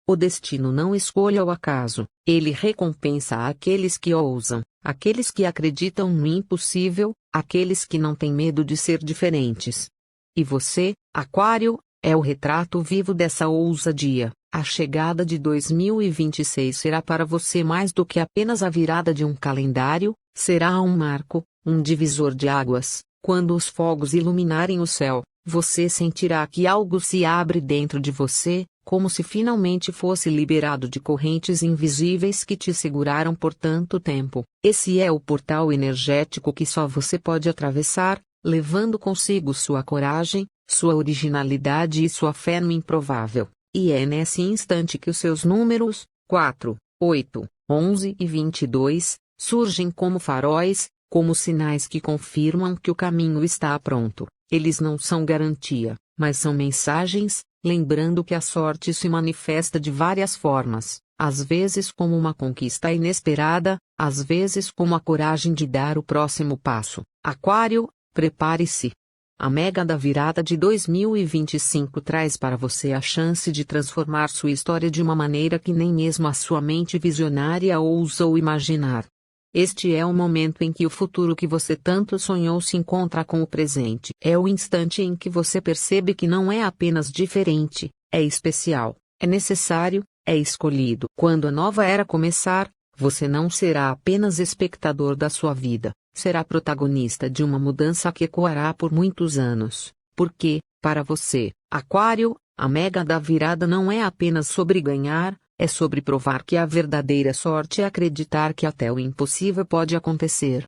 O destino não escolhe ao acaso, ele recompensa aqueles que ousam, aqueles que acreditam no impossível, aqueles que não têm medo de ser diferentes. E você, Aquário, é o retrato vivo dessa ousadia. A chegada de 2026 será para você mais do que apenas a virada de um calendário, será um marco, um divisor de águas. Quando os fogos iluminarem o céu, você sentirá que algo se abre dentro de você, como se finalmente fosse liberado de correntes invisíveis que te seguraram por tanto tempo. Esse é o portal energético que só você pode atravessar, levando consigo sua coragem, sua originalidade e sua fé no improvável. E é nesse instante que os seus números, 4, 8, 11 e 22, surgem como faróis, como sinais que confirmam que o caminho está pronto. Eles não são garantia, mas são mensagens, lembrando que a sorte se manifesta de várias formas, às vezes como uma conquista inesperada, às vezes como a coragem de dar o próximo passo. Aquário, prepare-se. A mega da virada de 2025 traz para você a chance de transformar sua história de uma maneira que nem mesmo a sua mente visionária ousou imaginar. Este é o momento em que o futuro que você tanto sonhou se encontra com o presente. É o instante em que você percebe que não é apenas diferente, é especial, é necessário, é escolhido. Quando a nova era começar, você não será apenas espectador da sua vida, será protagonista de uma mudança que ecoará por muitos anos. Porque, para você, Aquário, a mega da virada não é apenas sobre ganhar, é sobre provar que a verdadeira sorte é acreditar que até o impossível pode acontecer.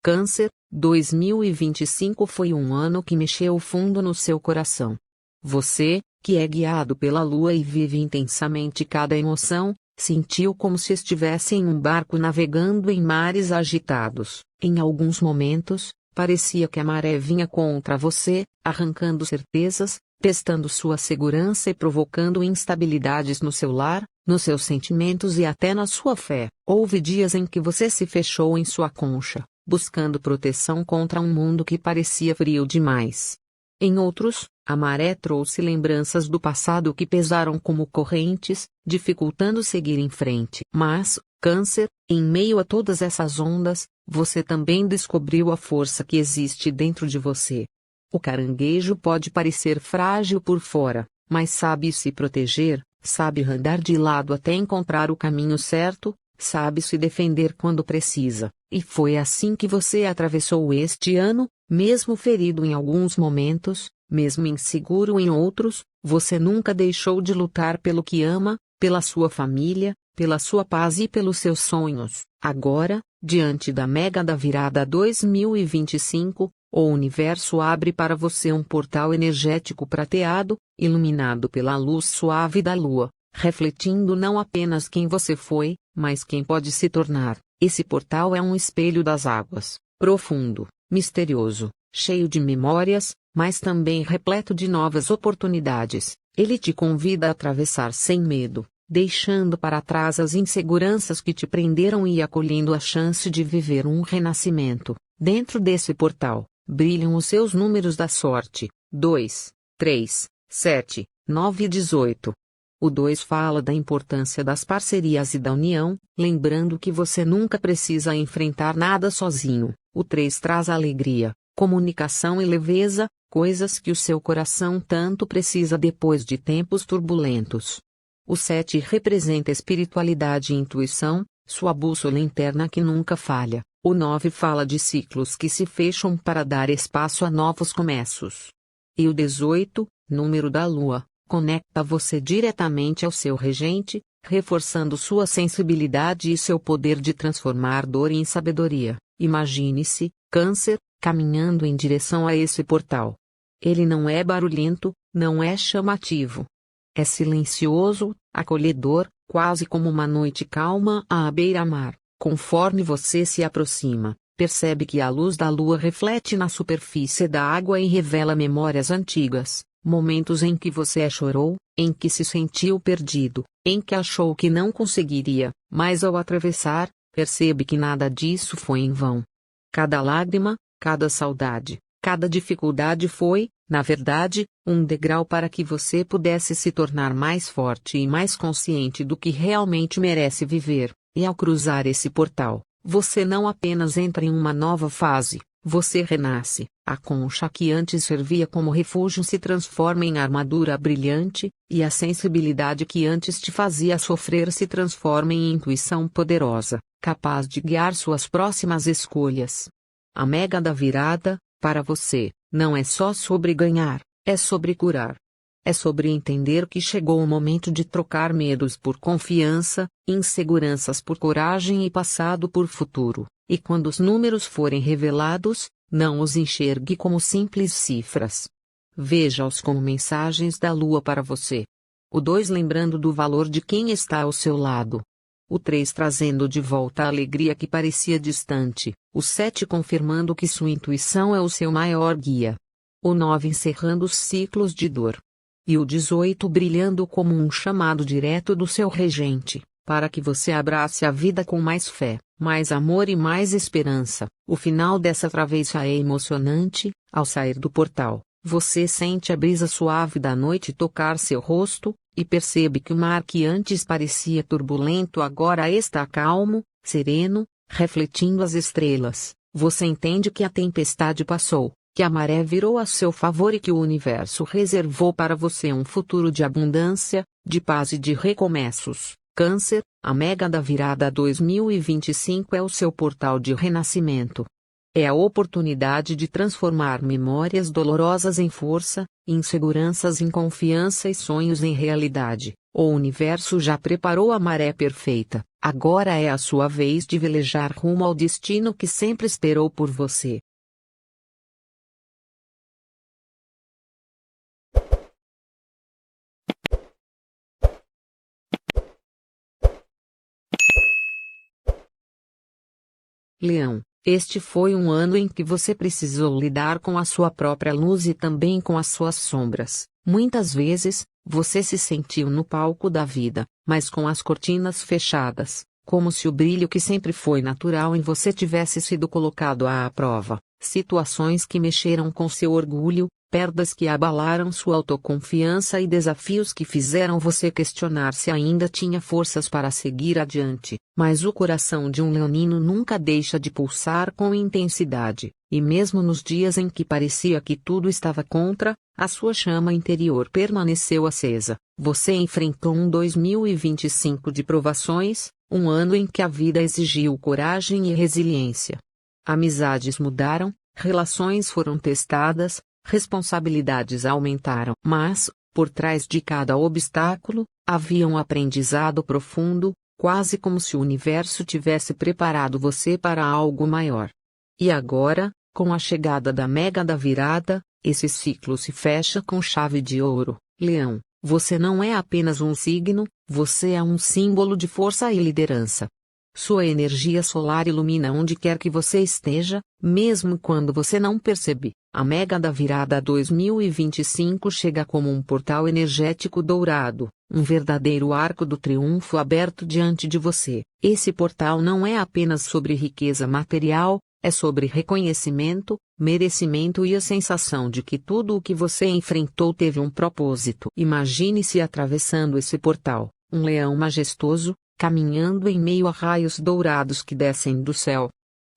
Câncer, 2025 foi um ano que mexeu fundo no seu coração. Você, que é guiado pela lua e vive intensamente cada emoção, sentiu como se estivesse em um barco navegando em mares agitados. Em alguns momentos, parecia que a maré vinha contra você, arrancando certezas, testando sua segurança e provocando instabilidades no seu lar, nos seus sentimentos e até na sua fé. Houve dias em que você se fechou em sua concha, buscando proteção contra um mundo que parecia frio demais. Em outros, a maré trouxe lembranças do passado que pesaram como correntes, dificultando seguir em frente. Mas, Câncer, em meio a todas essas ondas, você também descobriu a força que existe dentro de você. O caranguejo pode parecer frágil por fora, mas sabe se proteger, sabe andar de lado até encontrar o caminho certo, sabe se defender quando precisa. E foi assim que você atravessou este ano, mesmo ferido em alguns momentos, mesmo inseguro em outros, você nunca deixou de lutar pelo que ama, pela sua família, pela sua paz e pelos seus sonhos. Agora, diante da mega da virada 2025, o universo abre para você um portal energético prateado, iluminado pela luz suave da lua, refletindo não apenas quem você foi, mas quem pode se tornar. Esse portal é um espelho das águas, profundo, misterioso, cheio de memórias, mas também repleto de novas oportunidades. Ele te convida a atravessar sem medo, deixando para trás as inseguranças que te prenderam e acolhendo a chance de viver um renascimento. Dentro desse portal, brilham os seus números da sorte: 2, 3, 7, 9 e 18. O 2 fala da importância das parcerias e da união, lembrando que você nunca precisa enfrentar nada sozinho. O 3 traz alegria, comunicação e leveza, coisas que o seu coração tanto precisa depois de tempos turbulentos. O 7 representa espiritualidade e intuição, sua bússola interna que nunca falha. O 9 fala de ciclos que se fecham para dar espaço a novos começos. E o 18, número da lua, conecta você diretamente ao seu regente, reforçando sua sensibilidade e seu poder de transformar dor em sabedoria. Imagine-se, Câncer, caminhando em direção a esse portal. Ele não é barulhento, não é chamativo. É silencioso, acolhedor, quase como uma noite calma à beira-mar. Conforme você se aproxima, percebe que a luz da lua reflete na superfície da água e revela memórias antigas. Momentos em que você chorou, em que se sentiu perdido, em que achou que não conseguiria, mas ao atravessar, percebe que nada disso foi em vão. Cada lágrima, cada saudade, cada dificuldade foi, na verdade, um degrau para que você pudesse se tornar mais forte e mais consciente do que realmente merece viver. E ao cruzar esse portal, você não apenas entra em uma nova fase, você renasce. A concha que antes servia como refúgio se transforma em armadura brilhante, e a sensibilidade que antes te fazia sofrer se transforma em intuição poderosa, capaz de guiar suas próximas escolhas. A mega da virada, para você, não é só sobre ganhar, é sobre curar. É sobre entender que chegou o momento de trocar medos por confiança, inseguranças por coragem e passado por futuro. E quando os números forem revelados, não os enxergue como simples cifras. Veja-os como mensagens da lua para você. O 2 lembrando do valor de quem está ao seu lado. O 3 trazendo de volta a alegria que parecia distante. O 7 confirmando que sua intuição é o seu maior guia. O 9 encerrando os ciclos de dor. E o 18 brilhando como um chamado direto do seu regente, para que você abrace a vida com mais fé, mais amor e mais esperança. O final dessa travessia é emocionante. Ao sair do portal, você sente a brisa suave da noite tocar seu rosto, e percebe que o mar que antes parecia turbulento agora está calmo, sereno, refletindo as estrelas, você entende que a tempestade passou, que a maré virou a seu favor e que o universo reservou para você um futuro de abundância, de paz e de recomeços. Câncer, a Mega da Virada 2025 é o seu portal de renascimento. É a oportunidade de transformar memórias dolorosas em força, inseguranças em confiança e sonhos em realidade. O universo já preparou a maré perfeita, agora é a sua vez de velejar rumo ao destino que sempre esperou por você. Leão, este foi um ano em que você precisou lidar com a sua própria luz e também com as suas sombras. Muitas vezes, você se sentiu no palco da vida, mas com as cortinas fechadas, como se o brilho que sempre foi natural em você tivesse sido colocado à prova. Situações que mexeram com seu orgulho, perdas que abalaram sua autoconfiança e desafios que fizeram você questionar se ainda tinha forças para seguir adiante. Mas o coração de um leonino nunca deixa de pulsar com intensidade, e mesmo nos dias em que parecia que tudo estava contra, a sua chama interior permaneceu acesa. Você enfrentou um 2025 de provações, um ano em que a vida exigiu coragem e resiliência. Amizades mudaram, relações foram testadas, responsabilidades aumentaram. Mas, por trás de cada obstáculo, havia um aprendizado profundo, quase como se o universo tivesse preparado você para algo maior. E agora, com a chegada da Mega da Virada, esse ciclo se fecha com chave de ouro. Leão, você não é apenas um signo, você é um símbolo de força e liderança. Sua energia solar ilumina onde quer que você esteja, mesmo quando você não percebe. A Mega da Virada 2025 chega como um portal energético dourado, um verdadeiro arco do triunfo aberto diante de você. Esse portal não é apenas sobre riqueza material, é sobre reconhecimento, merecimento e a sensação de que tudo o que você enfrentou teve um propósito. Imagine-se atravessando esse portal, um leão majestoso, caminhando em meio a raios dourados que descem do céu.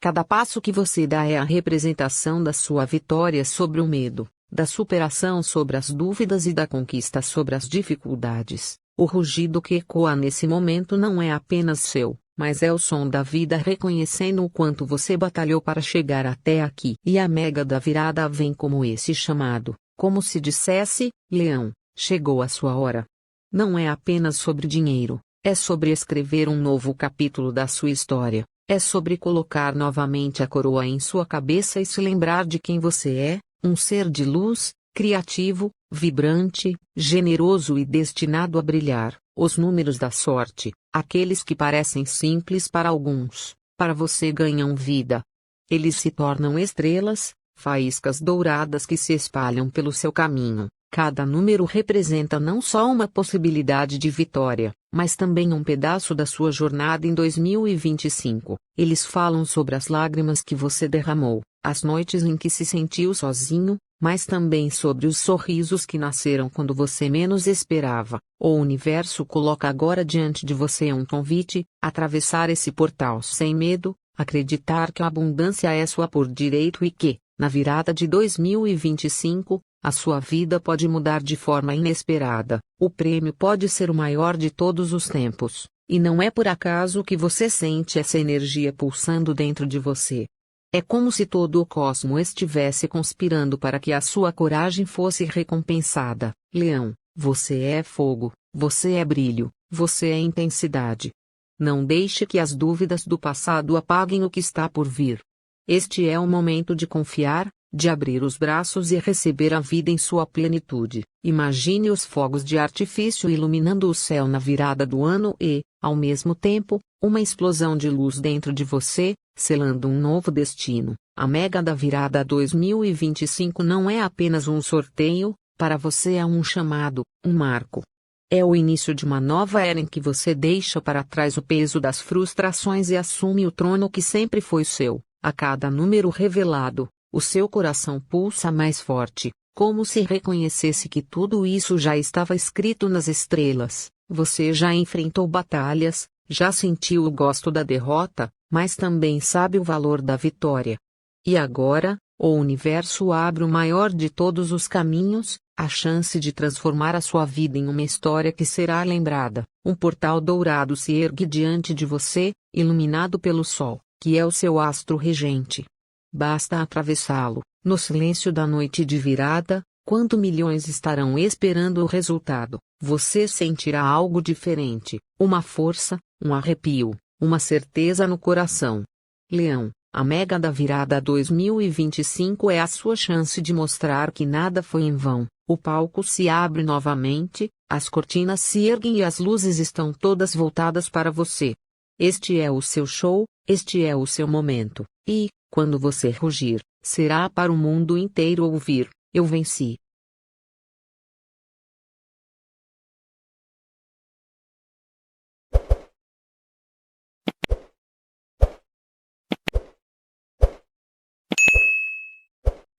Cada passo que você dá é a representação da sua vitória sobre o medo, da superação sobre as dúvidas e da conquista sobre as dificuldades. O rugido que ecoa nesse momento não é apenas seu, mas é o som da vida reconhecendo o quanto você batalhou para chegar até aqui. E a Mega da Virada vem como esse chamado, como se dissesse: Leão, chegou a sua hora. Não é apenas sobre dinheiro, é sobre escrever um novo capítulo da sua história. É sobre colocar novamente a coroa em sua cabeça e se lembrar de quem você é, um ser de luz, criativo, vibrante, generoso e destinado a brilhar. Os números da sorte, aqueles que parecem simples para alguns, para você ganham vida. Eles se tornam estrelas, faíscas douradas que se espalham pelo seu caminho. Cada número representa não só uma possibilidade de vitória, mas também um pedaço da sua jornada em 2025. Eles falam sobre as lágrimas que você derramou, as noites em que se sentiu sozinho, mas também sobre os sorrisos que nasceram quando você menos esperava. O universo coloca agora diante de você um convite: atravessar esse portal sem medo, acreditar que a abundância é sua por direito e que, na virada de 2025, a sua vida pode mudar de forma inesperada. O prêmio pode ser o maior de todos os tempos, e não é por acaso que você sente essa energia pulsando dentro de você. É como se todo o cosmos estivesse conspirando para que a sua coragem fosse recompensada. Leão, você é fogo, você é brilho, você é intensidade. Não deixe que as dúvidas do passado apaguem o que está por vir. Este é o momento de confiar, de abrir os braços e receber a vida em sua plenitude. Imagine os fogos de artifício iluminando o céu na virada do ano e, ao mesmo tempo, uma explosão de luz dentro de você, selando um novo destino. A Mega da Virada 2025 não é apenas um sorteio, para você é um chamado, um marco. É o início de uma nova era em que você deixa para trás o peso das frustrações e assume o trono que sempre foi seu. A cada número revelado, o seu coração pulsa mais forte, como se reconhecesse que tudo isso já estava escrito nas estrelas. Você já enfrentou batalhas, já sentiu o gosto da derrota, mas também sabe o valor da vitória. E agora, o universo abre o maior de todos os caminhos, a chance de transformar a sua vida em uma história que será lembrada. Um portal dourado se ergue diante de você, iluminado pelo sol, que é o seu astro regente. Basta atravessá-lo, no silêncio da noite de virada, quando milhões estarão esperando o resultado, você sentirá algo diferente, uma força, um arrepio, uma certeza no coração. Leão, a Mega da Virada 2025 é a sua chance de mostrar que nada foi em vão. O palco se abre novamente, as cortinas se erguem e as luzes estão todas voltadas para você. Este é o seu show, este é o seu momento, e, quando você rugir, será para o mundo inteiro ouvir: eu venci.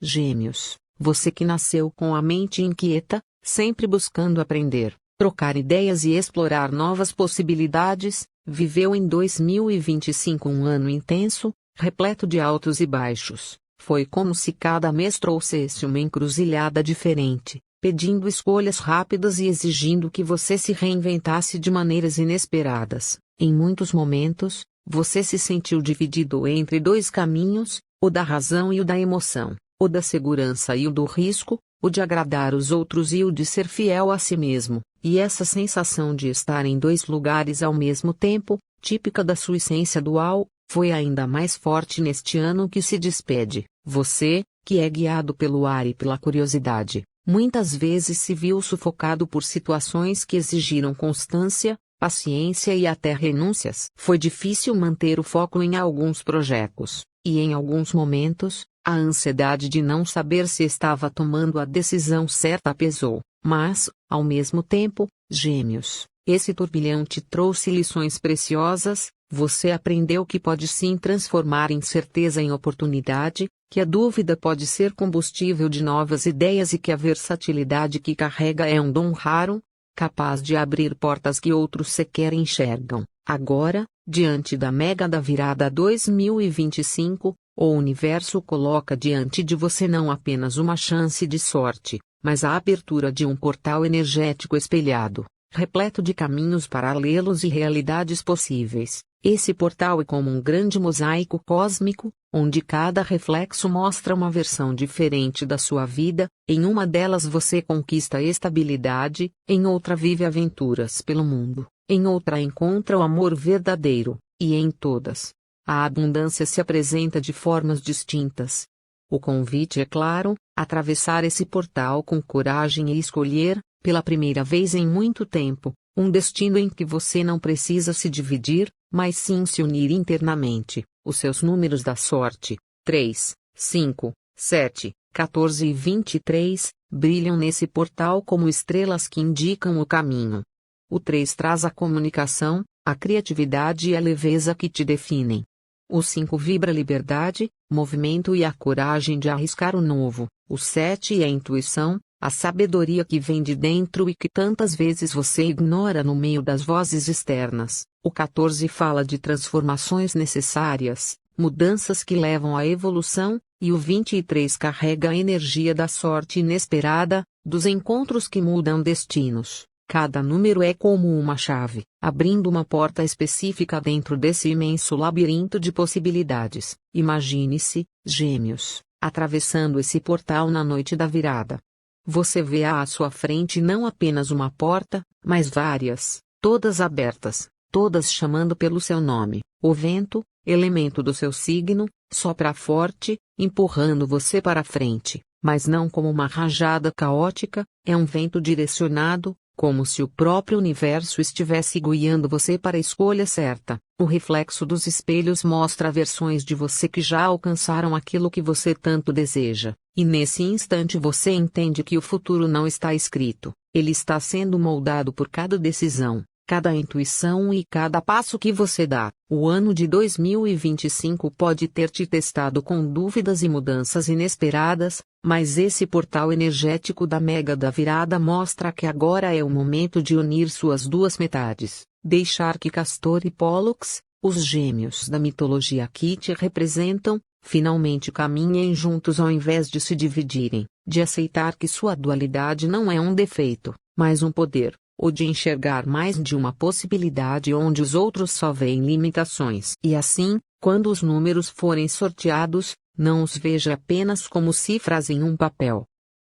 Gêmeos, você que nasceu com a mente inquieta, sempre buscando aprender, trocar ideias e explorar novas possibilidades, viveu em 2025 um ano intenso, repleto de altos e baixos. Foi como se cada mês trouxesse uma encruzilhada diferente, pedindo escolhas rápidas e exigindo que você se reinventasse de maneiras inesperadas. Em muitos momentos, você se sentiu dividido entre dois caminhos, o da razão e o da emoção, o da segurança e o do risco, o de agradar os outros e o de ser fiel a si mesmo. E essa sensação de estar em dois lugares ao mesmo tempo, típica da sua essência dual, foi ainda mais forte neste ano que se despede. Você, que é guiado pelo ar e pela curiosidade, muitas vezes se viu sufocado por situações que exigiram constância, paciência e até renúncias. Foi difícil manter o foco em alguns projetos, e em alguns momentos, a ansiedade de não saber se estava tomando a decisão certa pesou. Mas, ao mesmo tempo, Gêmeos, esse turbilhão te trouxe lições preciosas. Você aprendeu que pode sim transformar incerteza em oportunidade, que a dúvida pode ser combustível de novas ideias e que a versatilidade que carrega é um dom raro, capaz de abrir portas que outros sequer enxergam. Agora, diante da Mega da Virada 2025, o universo coloca diante de você não apenas uma chance de sorte, mas a abertura de um portal energético espelhado, repleto de caminhos paralelos e realidades possíveis. Esse portal é como um grande mosaico cósmico, onde cada reflexo mostra uma versão diferente da sua vida. Em uma delas você conquista estabilidade, em outra vive aventuras pelo mundo, em outra encontra o amor verdadeiro, e em todas, a abundância se apresenta de formas distintas. O convite é claro: atravessar esse portal com coragem e escolher, pela primeira vez em muito tempo, um destino em que você não precisa se dividir, mas sim se unir internamente. Os seus números da sorte, 3, 5, 7, 14 e 23, brilham nesse portal como estrelas que indicam o caminho. O 3 traz a comunicação, a criatividade e a leveza que te definem. O 5 vibra a liberdade, movimento e a coragem de arriscar o novo. O 7 é a intuição, a sabedoria que vem de dentro e que tantas vezes você ignora no meio das vozes externas. O 14 fala de transformações necessárias, mudanças que levam à evolução, e o 23 carrega a energia da sorte inesperada, dos encontros que mudam destinos. Cada número é como uma chave, abrindo uma porta específica dentro desse imenso labirinto de possibilidades. Imagine-se, Gêmeos, atravessando esse portal na noite da virada. Você vê à sua frente não apenas uma porta, mas várias, todas abertas, todas chamando pelo seu nome. O vento, elemento do seu signo, sopra forte, empurrando você para frente, mas não como uma rajada caótica, é um vento direcionado, como se o próprio universo estivesse guiando você para a escolha certa. O reflexo dos espelhos mostra versões de você que já alcançaram aquilo que você tanto deseja, e nesse instante você entende que o futuro não está escrito, ele está sendo moldado por cada decisão, cada intuição e cada passo que você dá. O ano de 2025 pode ter te testado com dúvidas e mudanças inesperadas, mas esse portal energético da Mega da Virada mostra que agora é o momento de unir suas duas metades, deixar que Castor e Pólux, Os gêmeos da mitologia que te representam, finalmente caminhem juntos ao invés de se dividirem, de aceitar que sua dualidade não é um defeito, mas um poder, ou de enxergar mais de uma possibilidade onde os outros só veem limitações. E assim, quando os números forem sorteados, não os veja apenas como cifras em um papel.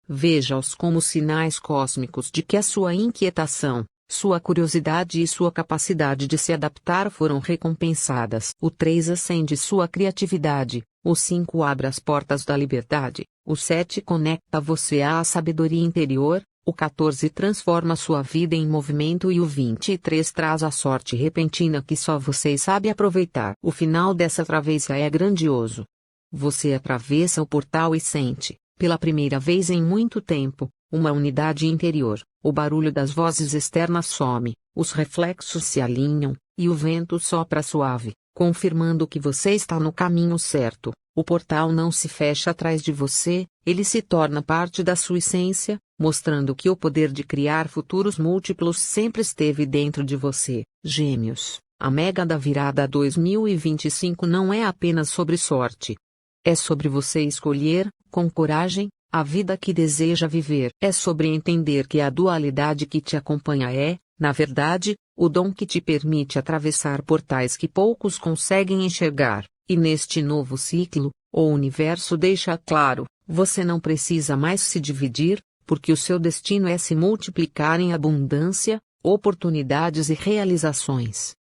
Veja-os como sinais cósmicos de que a sua inquietação, sua curiosidade e sua capacidade de se adaptar foram recompensadas. O 3 acende sua criatividade, o 5 abre as portas da liberdade, o 7 conecta você à sabedoria interior, o 14 transforma sua vida em movimento e o 23 traz a sorte repentina que só você sabe aproveitar. O final dessa travessia é grandioso. Você atravessa o portal e sente, pela primeira vez em muito tempo, uma unidade interior. O barulho das vozes externas some, os reflexos se alinham, e o vento sopra suave, confirmando que você está no caminho certo. O portal não se fecha atrás de você, ele se torna parte da sua essência, mostrando que o poder de criar futuros múltiplos sempre esteve dentro de você. Gêmeos, a mega da virada 2025 não é apenas sobre sorte. É sobre você escolher, com coragem, a vida que deseja viver. É sobre entender que a dualidade que te acompanha é, na verdade, o dom que te permite atravessar portais que poucos conseguem enxergar. E neste novo ciclo, o universo deixa claro, você não precisa mais se dividir, porque o seu destino é se multiplicar em abundância, oportunidades e realizações.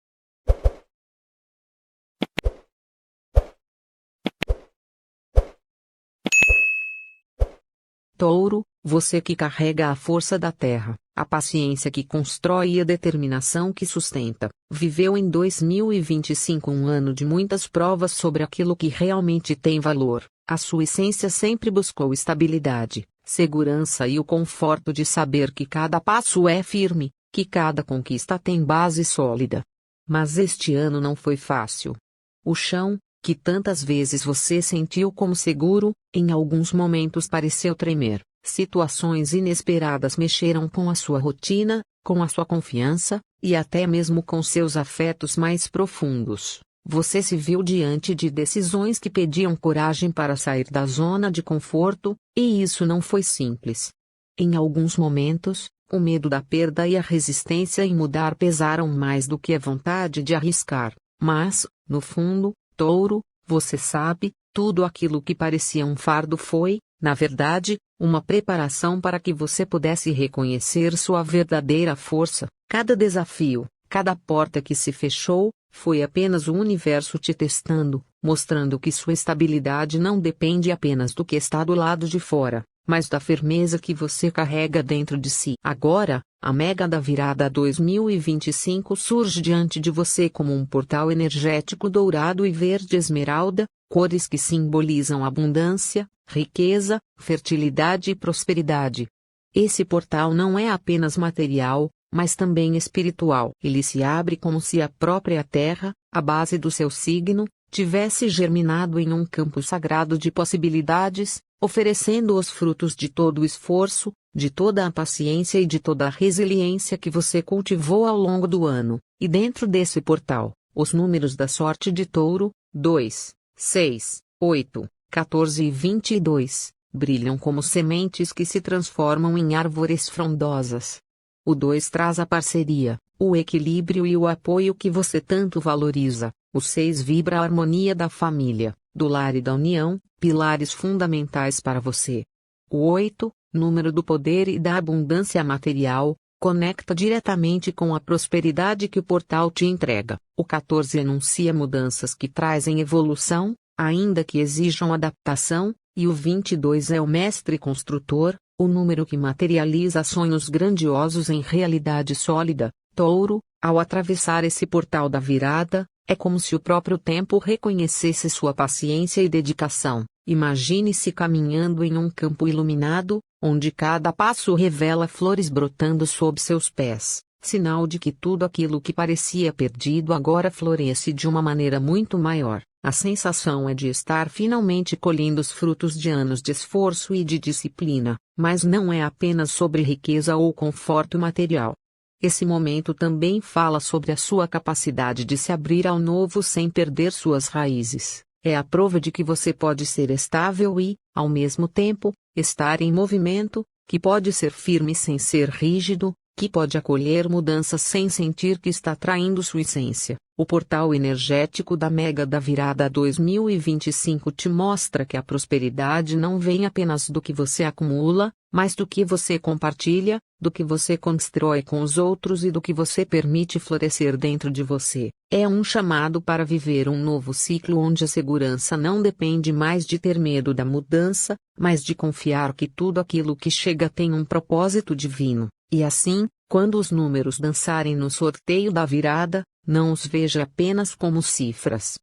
Touro, você que carrega a força da terra, a paciência que constrói e a determinação que sustenta, viveu em 2025 um ano de muitas provas sobre aquilo que realmente tem valor. A sua essência sempre buscou estabilidade, segurança e o conforto de saber que cada passo é firme, que cada conquista tem base sólida. Mas este ano não foi fácil. O chão, que tantas vezes você sentiu como seguro, em alguns momentos pareceu tremer. Situações inesperadas mexeram com a sua rotina, com a sua confiança, e até mesmo com seus afetos mais profundos. Você se viu diante de decisões que pediam coragem para sair da zona de conforto, e isso não foi simples. Em alguns momentos, o medo da perda e a resistência em mudar pesaram mais do que a vontade de arriscar. Mas, no fundo, Touro, você sabe, tudo aquilo que parecia um fardo foi, na verdade, uma preparação para que você pudesse reconhecer sua verdadeira força. Cada desafio, cada porta que se fechou, foi apenas o universo te testando, mostrando que sua estabilidade não depende apenas do que está do lado de fora, mas da firmeza que você carrega dentro de si. Agora, a mega da virada 2025 surge diante de você como um portal energético dourado e verde esmeralda, cores que simbolizam abundância, riqueza, fertilidade e prosperidade. Esse portal não é apenas material, mas também espiritual. Ele se abre como se a própria Terra, a base do seu signo, tivesse germinado em um campo sagrado de possibilidades, oferecendo os frutos de todo o esforço, de toda a paciência e de toda a resiliência que você cultivou ao longo do ano. E dentro desse portal, os números da sorte de Touro, 2, 6, 8, 14 e 22, brilham como sementes que se transformam em árvores frondosas. O 2 traz a parceria, o equilíbrio e o apoio que você tanto valoriza. O 6 vibra a harmonia da família, do lar e da união, pilares fundamentais para você. O 8, número do poder e da abundância material, conecta diretamente com a prosperidade que o portal te entrega. O 14 anuncia mudanças que trazem evolução, ainda que exijam adaptação, e o 22 é o mestre construtor, o número que materializa sonhos grandiosos em realidade sólida. Touro, ao atravessar esse portal da virada, é como se o próprio tempo reconhecesse sua paciência e dedicação. Imagine-se caminhando em um campo iluminado, onde cada passo revela flores brotando sob seus pés, sinal de que tudo aquilo que parecia perdido agora floresce de uma maneira muito maior. A sensação é de estar finalmente colhendo os frutos de anos de esforço e de disciplina, mas não é apenas sobre riqueza ou conforto material. Esse momento também fala sobre a sua capacidade de se abrir ao novo sem perder suas raízes. É a prova de que você pode ser estável e, ao mesmo tempo, estar em movimento, que pode ser firme sem ser rígido, que pode acolher mudanças sem sentir que está traindo sua essência. O portal energético da Mega da Virada 2025 te mostra que a prosperidade não vem apenas do que você acumula, mas do que você compartilha, do que você constrói com os outros e do que você permite florescer dentro de você. É um chamado para viver um novo ciclo onde a segurança não depende mais de ter medo da mudança, mas de confiar que tudo aquilo que chega tem um propósito divino. E assim, quando os números dançarem no sorteio da virada, não os veja apenas como cifras.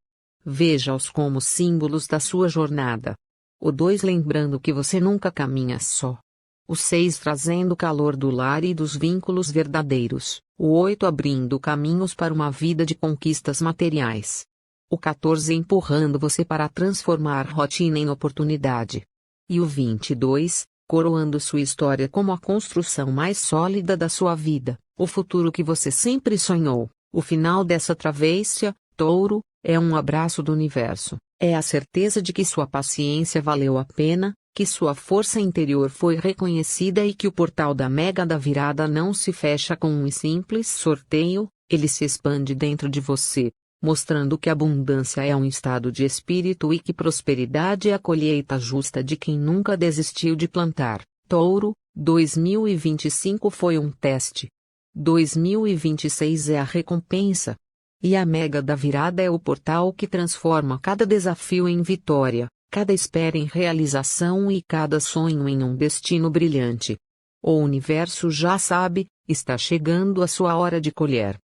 Veja-os como símbolos da sua jornada. O 2 lembrando que você nunca caminha só. O 6 trazendo o calor do lar e dos vínculos verdadeiros. O 8 abrindo caminhos para uma vida de conquistas materiais. O 14 empurrando você para transformar rotina em oportunidade. E o 22, coroando sua história como a construção mais sólida da sua vida, o futuro que você sempre sonhou. O final dessa travessia, Touro, é um abraço do universo. É a certeza de que sua paciência valeu a pena, que sua força interior foi reconhecida e que o portal da Mega da Virada não se fecha com um simples sorteio, ele se expande dentro de você, mostrando que abundância é um estado de espírito e que prosperidade é a colheita justa de quem nunca desistiu de plantar. Touro, 2025 foi um teste. 2026 é a recompensa. E a Mega da Virada é o portal que transforma cada desafio em vitória, cada espera em realização e cada sonho em um destino brilhante. O universo já sabe, está chegando a sua hora de colher.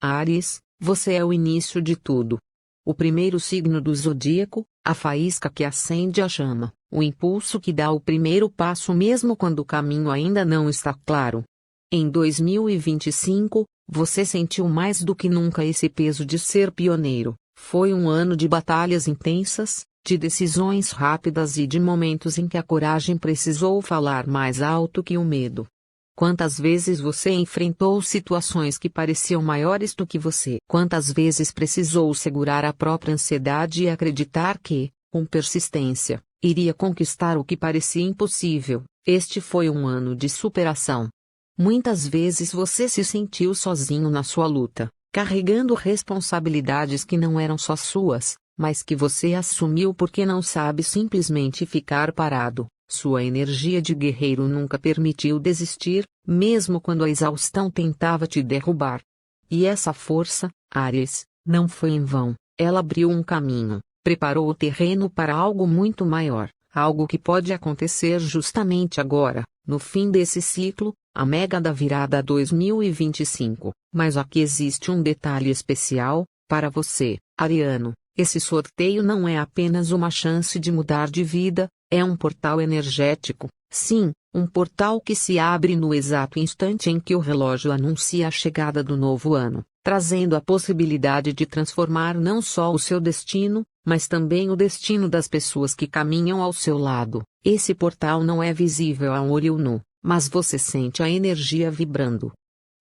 Áries, você é o início de tudo. O primeiro signo do zodíaco, a faísca que acende a chama, o impulso que dá o primeiro passo mesmo quando o caminho ainda não está claro. Em 2025, você sentiu mais do que nunca esse peso de ser pioneiro. Foi um ano de batalhas intensas, de decisões rápidas e de momentos em que a coragem precisou falar mais alto que o medo. Quantas vezes você enfrentou situações que pareciam maiores do que você? Quantas vezes precisou segurar a própria ansiedade e acreditar que, com persistência, iria conquistar o que parecia impossível? Este foi um ano de superação. Muitas vezes você se sentiu sozinho na sua luta, carregando responsabilidades que não eram só suas, mas que você assumiu porque não sabe simplesmente ficar parado. Sua energia de guerreiro nunca permitiu desistir, mesmo quando a exaustão tentava te derrubar. E essa força, Áries, não foi em vão. Ela abriu um caminho, preparou o terreno para algo muito maior, algo que pode acontecer justamente agora, no fim desse ciclo, a Mega da Virada 2025. Mas aqui existe um detalhe especial, para você, ariano. Esse sorteio não é apenas uma chance de mudar de vida, é um portal energético, sim, um portal que se abre no exato instante em que o relógio anuncia a chegada do novo ano, trazendo a possibilidade de transformar não só o seu destino, mas também o destino das pessoas que caminham ao seu lado. Esse portal não é visível a olho nu, mas você sente a energia vibrando.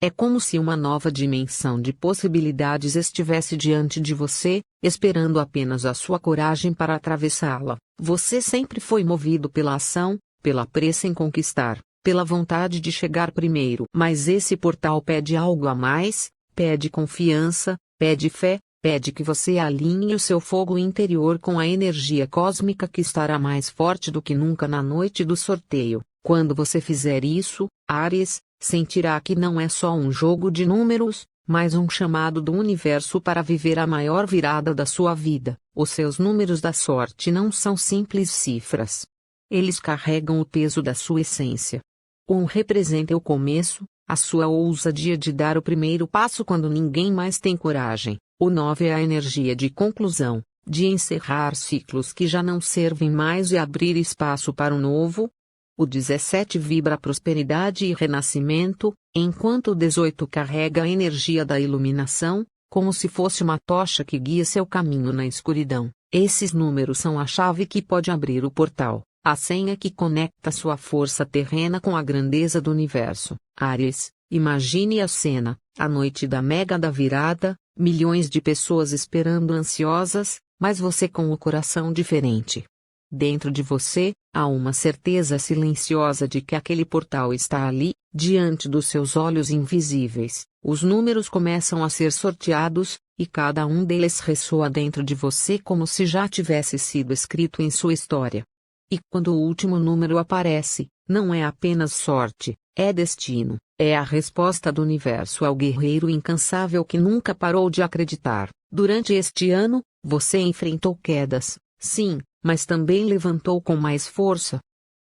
É como se uma nova dimensão de possibilidades estivesse diante de você, esperando apenas a sua coragem para atravessá-la. Você sempre foi movido pela ação, pela pressa em conquistar, pela vontade de chegar primeiro. Mas esse portal pede algo a mais, pede confiança, pede fé, pede que você alinhe o seu fogo interior com a energia cósmica que estará mais forte do que nunca na noite do sorteio. Quando você fizer isso, Áries, sentirá que não é só um jogo de números, mas um chamado do universo para viver a maior virada da sua vida. Os seus números da sorte não são simples cifras. Eles carregam o peso da sua essência. O 1 representa o começo, a sua ousadia de dar o primeiro passo quando ninguém mais tem coragem. O 9 é a energia de conclusão, de encerrar ciclos que já não servem mais e abrir espaço para o novo. O 17 vibra prosperidade e renascimento, enquanto o 18 carrega a energia da iluminação, como se fosse uma tocha que guia seu caminho na escuridão. Esses números são a chave que pode abrir o portal, a senha que conecta sua força terrena com a grandeza do universo. Áries, imagine a cena, a noite da mega da virada, milhões de pessoas esperando ansiosas, mas você com o coração diferente. Dentro de você, há uma certeza silenciosa de que aquele portal está ali, diante dos seus olhos invisíveis. Os números começam a ser sorteados, e cada um deles ressoa dentro de você como se já tivesse sido escrito em sua história. E quando o último número aparece, não é apenas sorte, é destino, é a resposta do universo ao guerreiro incansável que nunca parou de acreditar. Durante este ano, você enfrentou quedas, sim, mas também levantou com mais força.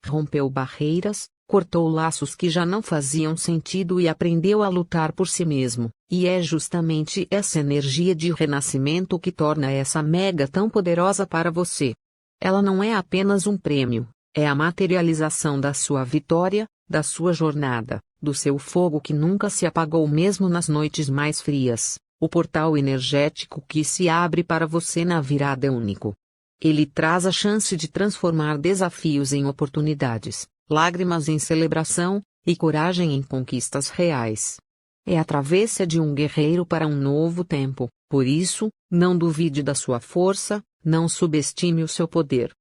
Rompeu barreiras, cortou laços que já não faziam sentido e aprendeu a lutar por si mesmo. E é justamente essa energia de renascimento que torna essa mega tão poderosa para você. Ela não é apenas um prêmio, é a materialização da sua vitória, da sua jornada, do seu fogo que nunca se apagou mesmo nas noites mais frias. O portal energético que se abre para você na virada é único. Ele traz a chance de transformar desafios em oportunidades, lágrimas em celebração, e coragem em conquistas reais. É a travessia de um guerreiro para um novo tempo, por isso, não duvide da sua força, não subestime o seu poder.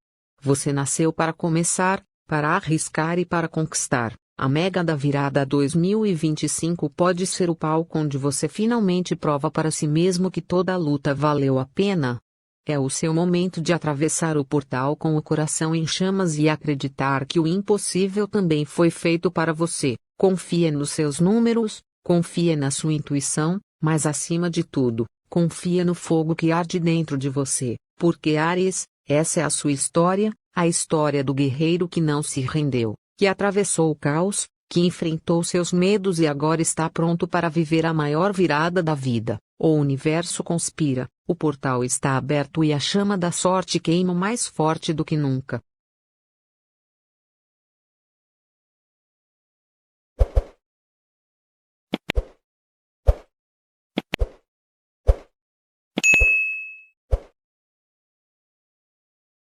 Você nasceu para começar, para arriscar e para conquistar. A Mega da Virada 2025 pode ser o palco onde você finalmente prova para si mesmo que toda a luta valeu a pena. É o seu momento de atravessar o portal com o coração em chamas e acreditar que o impossível também foi feito para você. Confie nos seus números, confie na sua intuição, mas acima de tudo, confie no fogo que arde dentro de você, porque Áries, essa é a sua história, a história do guerreiro que não se rendeu, que atravessou o caos, que enfrentou seus medos e agora está pronto para viver a maior virada da vida. O universo conspira, o portal está aberto e a chama da sorte queima mais forte do que nunca.